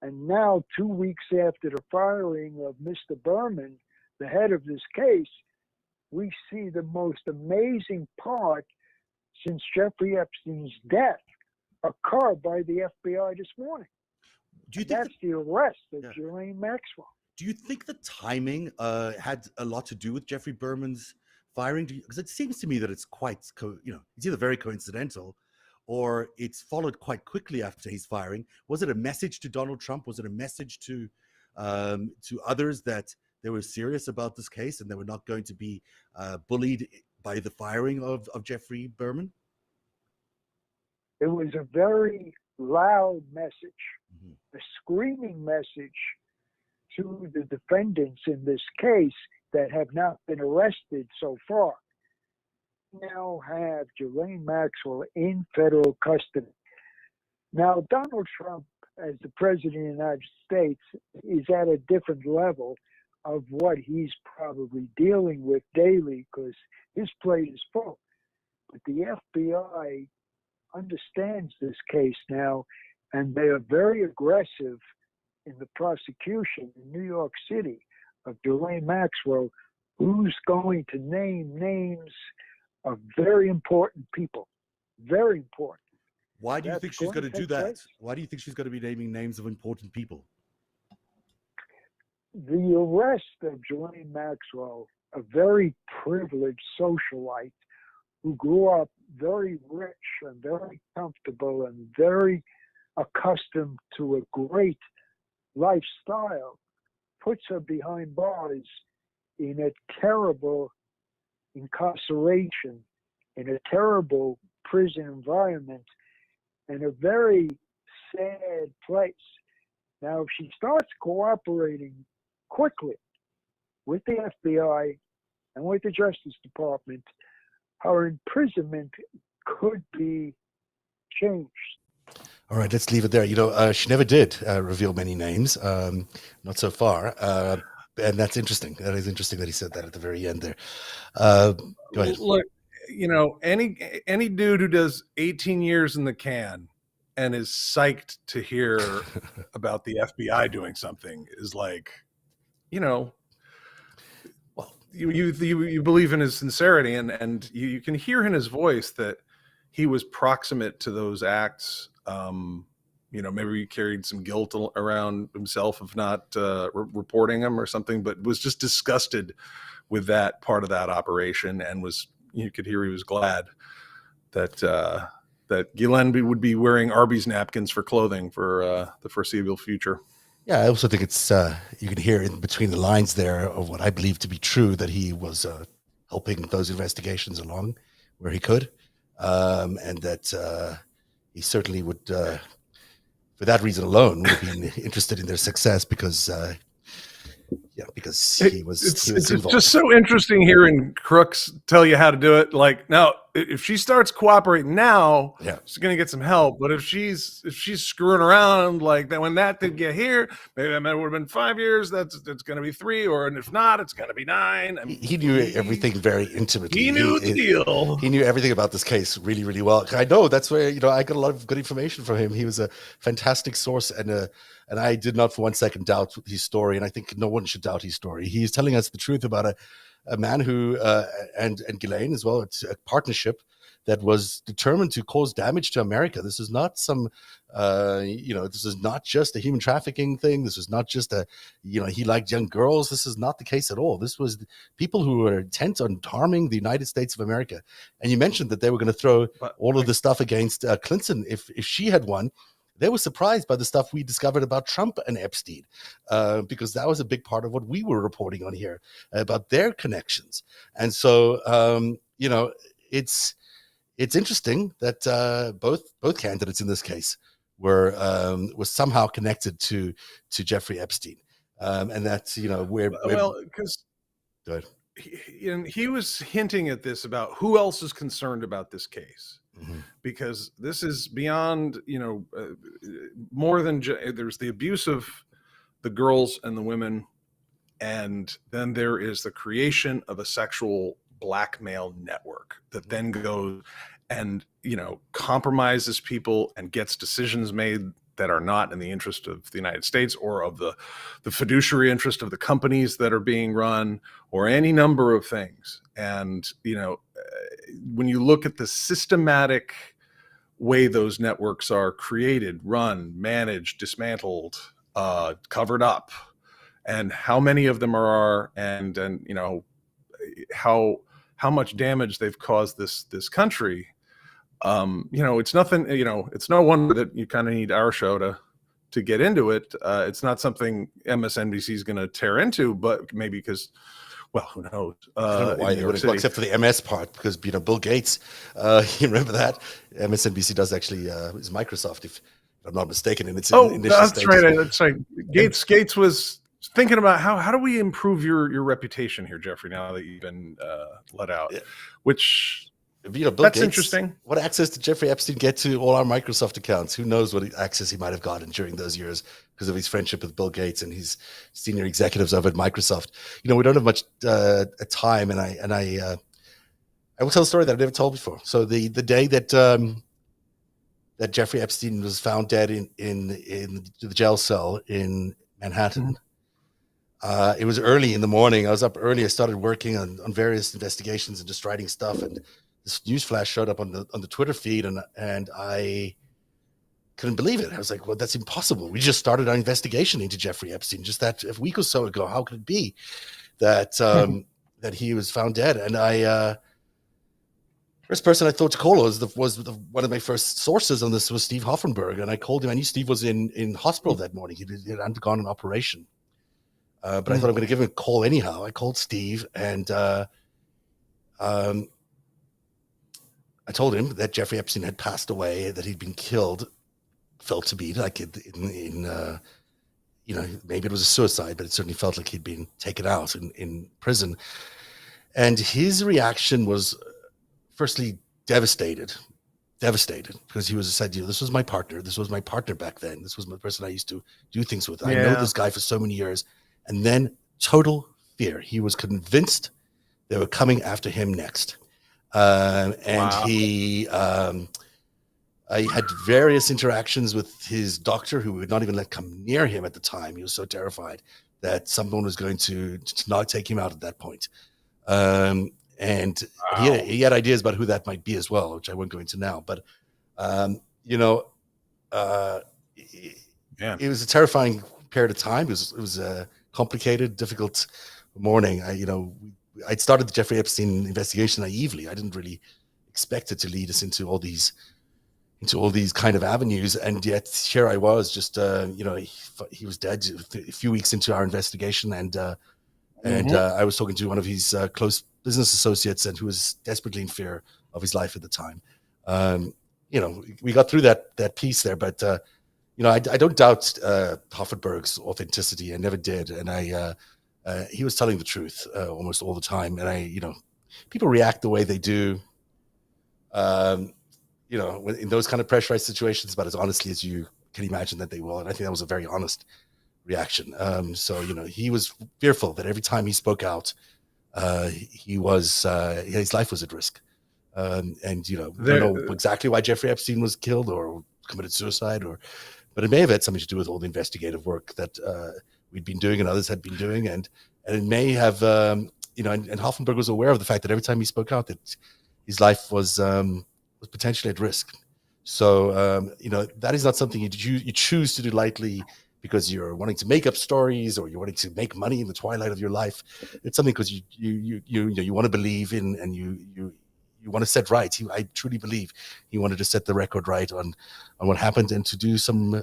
Speaker 5: And now, 2 weeks after the firing of Mr. Berman, the head of this case, we see the most amazing part since Jeffrey Epstein's death occur by the FBI this morning.
Speaker 3: Do you think
Speaker 5: that's the arrest of Ghislaine Maxwell.
Speaker 3: Do you think the timing had a lot to do with Jeffrey Berman's firing? Because it seems to me that it's quite, it's either very coincidental or it's followed quite quickly after his firing. Was it a message to Donald Trump? Was it a message to others that they were serious about this case and they were not going to be bullied by the firing of Jeffrey Berman?
Speaker 5: It was a very loud message, a screaming message to the defendants in this case that have not been arrested so far. Now have Ghislaine Maxwell in federal custody. Now, Donald Trump, as the president of the United States, is at a different level of what he's probably dealing with daily because his plate is full. But the FBI understands this case now, and they are very aggressive in the prosecution in New York City of Ghislaine Maxwell, who's going to name names of very important people. Very important.
Speaker 3: Why do you think she's going to do that? Why do you think she's going to be naming names of important people?
Speaker 5: The arrest of Ghislaine Maxwell, a very privileged socialite who grew up very rich and very comfortable and very accustomed to a great lifestyle, puts her behind bars in a terrible incarceration, in a terrible prison environment, in a very sad place. Now, if she starts cooperating quickly with the FBI and with the Justice Department, our imprisonment could be changed.
Speaker 1: All right, let's leave it there. She never did reveal many names, not so far. And that's interesting. That is interesting that he said that at the very end there. Go ahead.
Speaker 2: Look, any dude who does 18 years in the can and is psyched to hear about the FBI doing something is like, well, you believe in his sincerity, and you can hear in his voice that he was proximate to those acts. Maybe he carried some guilt around himself of not reporting them or something, but was just disgusted with that part of that operation, and you could hear he was glad that Ghislaine would be wearing Arby's napkins for clothing for the foreseeable future.
Speaker 1: Yeah, I also think it's you can hear in between the lines there of what I believe to be true, that he was helping those investigations along where he could, and that he certainly would, for that reason alone, would have been interested in their success because he was.
Speaker 2: It's just so interesting hearing crooks tell you how to do it. Like, now, if she starts cooperating now, she's going to get some help. But if she's screwing around like that, when that did get here, maybe that would have been 5 years. That's going to be 3, or and if not, it's going to be 9. I mean,
Speaker 1: he knew everything very intimately.
Speaker 2: He knew the deal.
Speaker 1: He knew everything about this case really, really well. I know that's where I got a lot of good information from him. He was a fantastic source, and I did not for one second doubt his story. And I think no one should doubt his story. He's telling us the truth about a man who and Ghislaine as well. It's a partnership that was determined to cause damage to America. This is not some, this is not just a human trafficking thing. This is not just he liked young girls. This is not the case at all. This was people who were intent on harming the United States of America. And you mentioned that they were going to throw all of the stuff against Clinton if she had won. They were surprised by the stuff we discovered about Trump and Epstein, because that was a big part of what we were reporting on here about their connections. And so, it's interesting that both candidates in this case were somehow connected to Jeffrey Epstein, and that's
Speaker 2: because he was hinting at this about who else is concerned about this case. Mm-hmm. Because this is beyond, more than there's the abuse of the girls and the women, and then there is the creation of a sexual blackmail network that then goes and compromises people and gets decisions made that are not in the interest of the United States or of the fiduciary interest of the companies that are being run, or any number of things. And when you look at the systematic way those networks are created, run, managed, dismantled, covered up, and how many of them are, and how much damage they've caused this country, it's nothing. It's no wonder that you kind of need our show to get into it. It's not something MSNBC is going to tear into, but maybe because. Well, who knows?
Speaker 1: I don't know why they would, except for the MS part, because Bill Gates, you remember that? MSNBC does actually is Microsoft, if I'm not mistaken. And it's
Speaker 2: that's right. That's right. Gates was thinking about how do we improve your reputation here, Jeffrey? Now that you've been let out, which.
Speaker 1: Bill
Speaker 2: That's
Speaker 1: Gates,
Speaker 2: interesting.
Speaker 1: What access did Jeffrey Epstein get to all our Microsoft accounts? Who knows what access he might have gotten during those years because of his friendship with Bill Gates and his senior executives over at Microsoft. We don't have much time, and I will tell a story that I've never told before. So the day that that Jeffrey Epstein was found dead in the jail cell in Manhattan. It was early in the morning. I was up early. I started working on various investigations and just writing stuff, and this news flash showed up on the Twitter feed, and I couldn't believe it. I was like, well, that's impossible. We just started our investigation into Jeffrey Epstein just that a week or so ago. How could it be that that he was found dead? And first person I thought to call was one of my first sources on this was Steve Hoffenberg, and I called him. I knew Steve was in hospital that morning. He had undergone an operation. But I thought I'm going to give him a call anyhow. I called Steve, and I told him that Jeffrey Epstein had passed away, that he'd been killed, felt to be like in maybe it was a suicide, but it certainly felt like he'd been taken out in prison. And his reaction was, firstly, devastated, because he said, this was my partner. This was my partner back then. This was my person I used to do things with. I know this guy for so many years. And then total fear. He was convinced they were coming after him next. And I had various interactions with his doctor, who would not even let come near him at the time. He was so terrified that someone was going to not take him out at that point. And he had ideas about who that might be as well, which I won't go into now. But, it was a terrifying period of time. It was a complicated, difficult morning. I'd started the Jeffrey Epstein investigation naively. I didn't really expect it to lead us into all these kind of avenues, and yet here I was, just he was dead a few weeks into our investigation, and I was talking to one of his close business associates, and who was desperately in fear of his life at the time. We got through that piece there, but I don't doubt Hoffenberg's authenticity. I never did, and he was telling the truth almost all the time, and people react the way they do. In those kind of pressurized situations, but as honestly as you can imagine that they will. And I think that was a very honest reaction. He was fearful that every time he spoke out, his life was at risk. We don't know exactly why Jeffrey Epstein was killed or committed suicide, but it may have had something to do with all the investigative work that we'd been doing and others had been doing. And it may have, and Hoffenberg was aware of the fact that every time he spoke out, that his life was potentially at risk. So, that is not something you choose to do lightly because you're wanting to make up stories or you're wanting to make money in the twilight of your life. It's something because you want to believe in, and you want to set right. I truly believe he wanted to set the record right on what happened, and to do some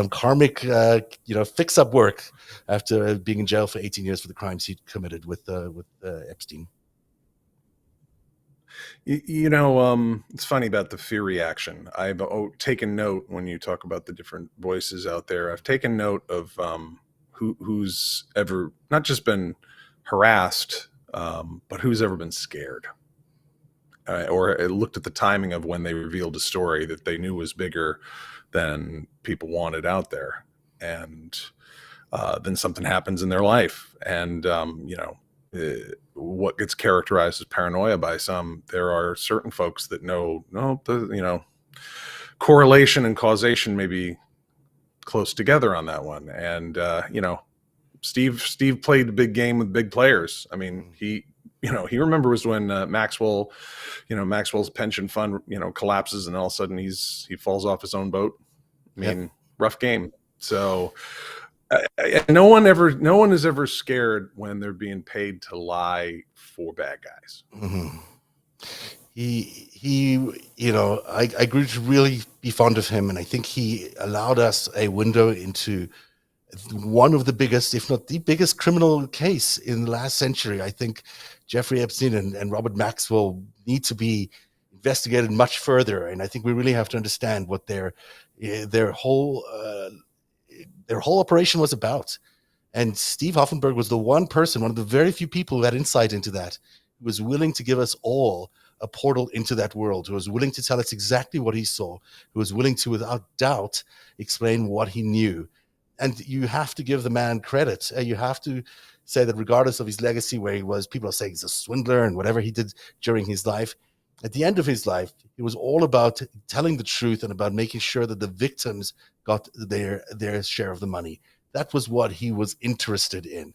Speaker 1: karmic, fix up work after being in jail for 18 years for the crimes he'd committed with Epstein.
Speaker 2: It's funny about the fear reaction. I've taken note when you talk about the different voices out there. I've taken note of who's ever not just been harassed, but who's ever been scared, or looked at the timing of when they revealed a story that they knew was bigger than people wanted out there, and then something happens in their life, and what gets characterized as paranoia by some. There are certain folks that know correlation and causation may be close together on that one. And Steve played the big game with big players. I mean, he remembers when Maxwell's pension fund collapses, and all of a sudden he falls off his own boat. I mean, rough game. So no one is ever scared when they're being paid to lie for bad guys.
Speaker 1: Mm-hmm. I grew to really be fond of him, and I think he allowed us a window into one of the biggest, if not the biggest, criminal case in the last century. I think Jeffrey Epstein and Robert Maxwell need to be investigated much further, and I think we really have to understand what their whole operation was about. And Steve Hoffenberg was the one of the very few people who had insight into that, who was willing to give us all a portal into that world, who was willing to tell us exactly what he saw, who was willing to, without doubt, explain what he knew. And you have to give the man credit. You have to say that regardless of his legacy, where he was, people are saying he's a swindler and whatever he did during his life, at the end of his life, it was all about telling the truth and about making sure that the victims got their share of the money. That was what he was interested in.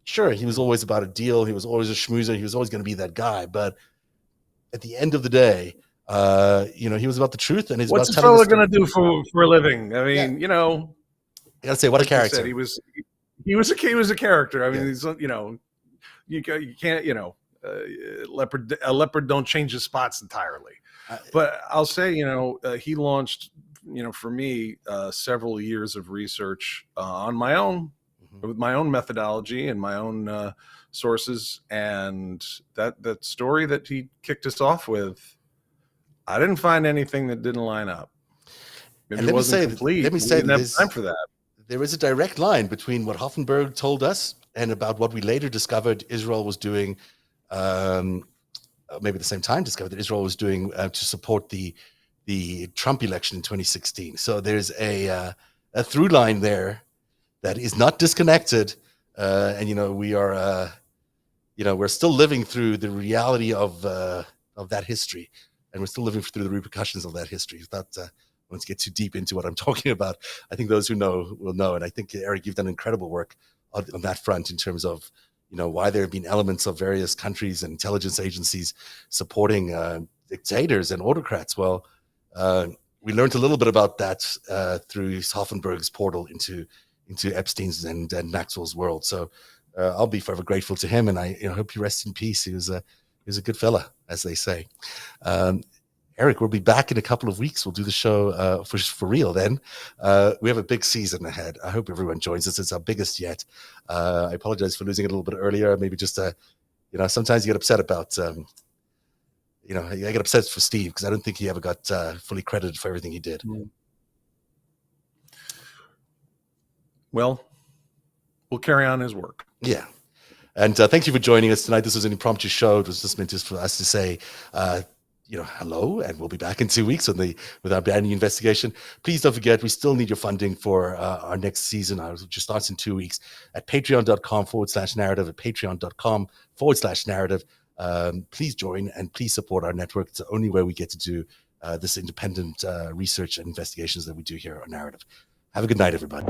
Speaker 1: Sure, he was always about a deal. He was always a schmoozer. He was always going to be that guy. But at the end of the day, he was about the truth. And
Speaker 2: what's this fella going to do for a living? I mean,
Speaker 1: you gotta say, what a character.
Speaker 2: Said, he was a character. I mean, he's, you can't, a leopard don't change his spots entirely. But I'll say, he launched, for me, several years of research on my own, with my own methodology and my own sources. And that story that he kicked us off with, I didn't find anything that didn't line up. Maybe it wasn't complete.
Speaker 1: Let me say,
Speaker 2: we didn't have time for that.
Speaker 1: there is a direct line between what Hoffenberg told us and about what we later discovered Israel was doing, maybe at the same time discovered that Israel was doing to support the Trump election in 2016. So there's a through line there that is not disconnected, and we are, we're still living through the reality of that history, and we're still living through the repercussions of that history. Without want to get too deep into what I'm talking about, I think those who know will know, and I think Eric, you've done incredible work on that front in terms of why there have been elements of various countries and intelligence agencies supporting dictators and autocrats. Well, we learned a little bit about that through Hoffenberg's portal into Epstein's and Maxwell's world. So I'll be forever grateful to him, and I hope he rests in peace. He was a good fella, as they say. Eric, we'll be back in a couple of weeks. We'll do the show for real then. We have a big season ahead. I hope everyone joins us. It's our biggest yet. I apologize for losing it a little bit earlier. Maybe just, sometimes you get upset about, I get upset for Steve because I don't think he ever got fully credited for everything he did.
Speaker 2: Well, we'll carry on his work.
Speaker 1: Yeah. And thank you for joining us tonight. This was an impromptu show. It was just meant for us to say, hello, and we'll be back in 2 weeks with our brand new investigation. Please don't forget, we still need your funding for our next season, which starts in 2 weeks, at patreon.com/narrative, at patreon.com/narrative. Please join and please support our network. It's the only way we get to do this independent research and investigations that we do here on Narrative. Have a good night, everybody.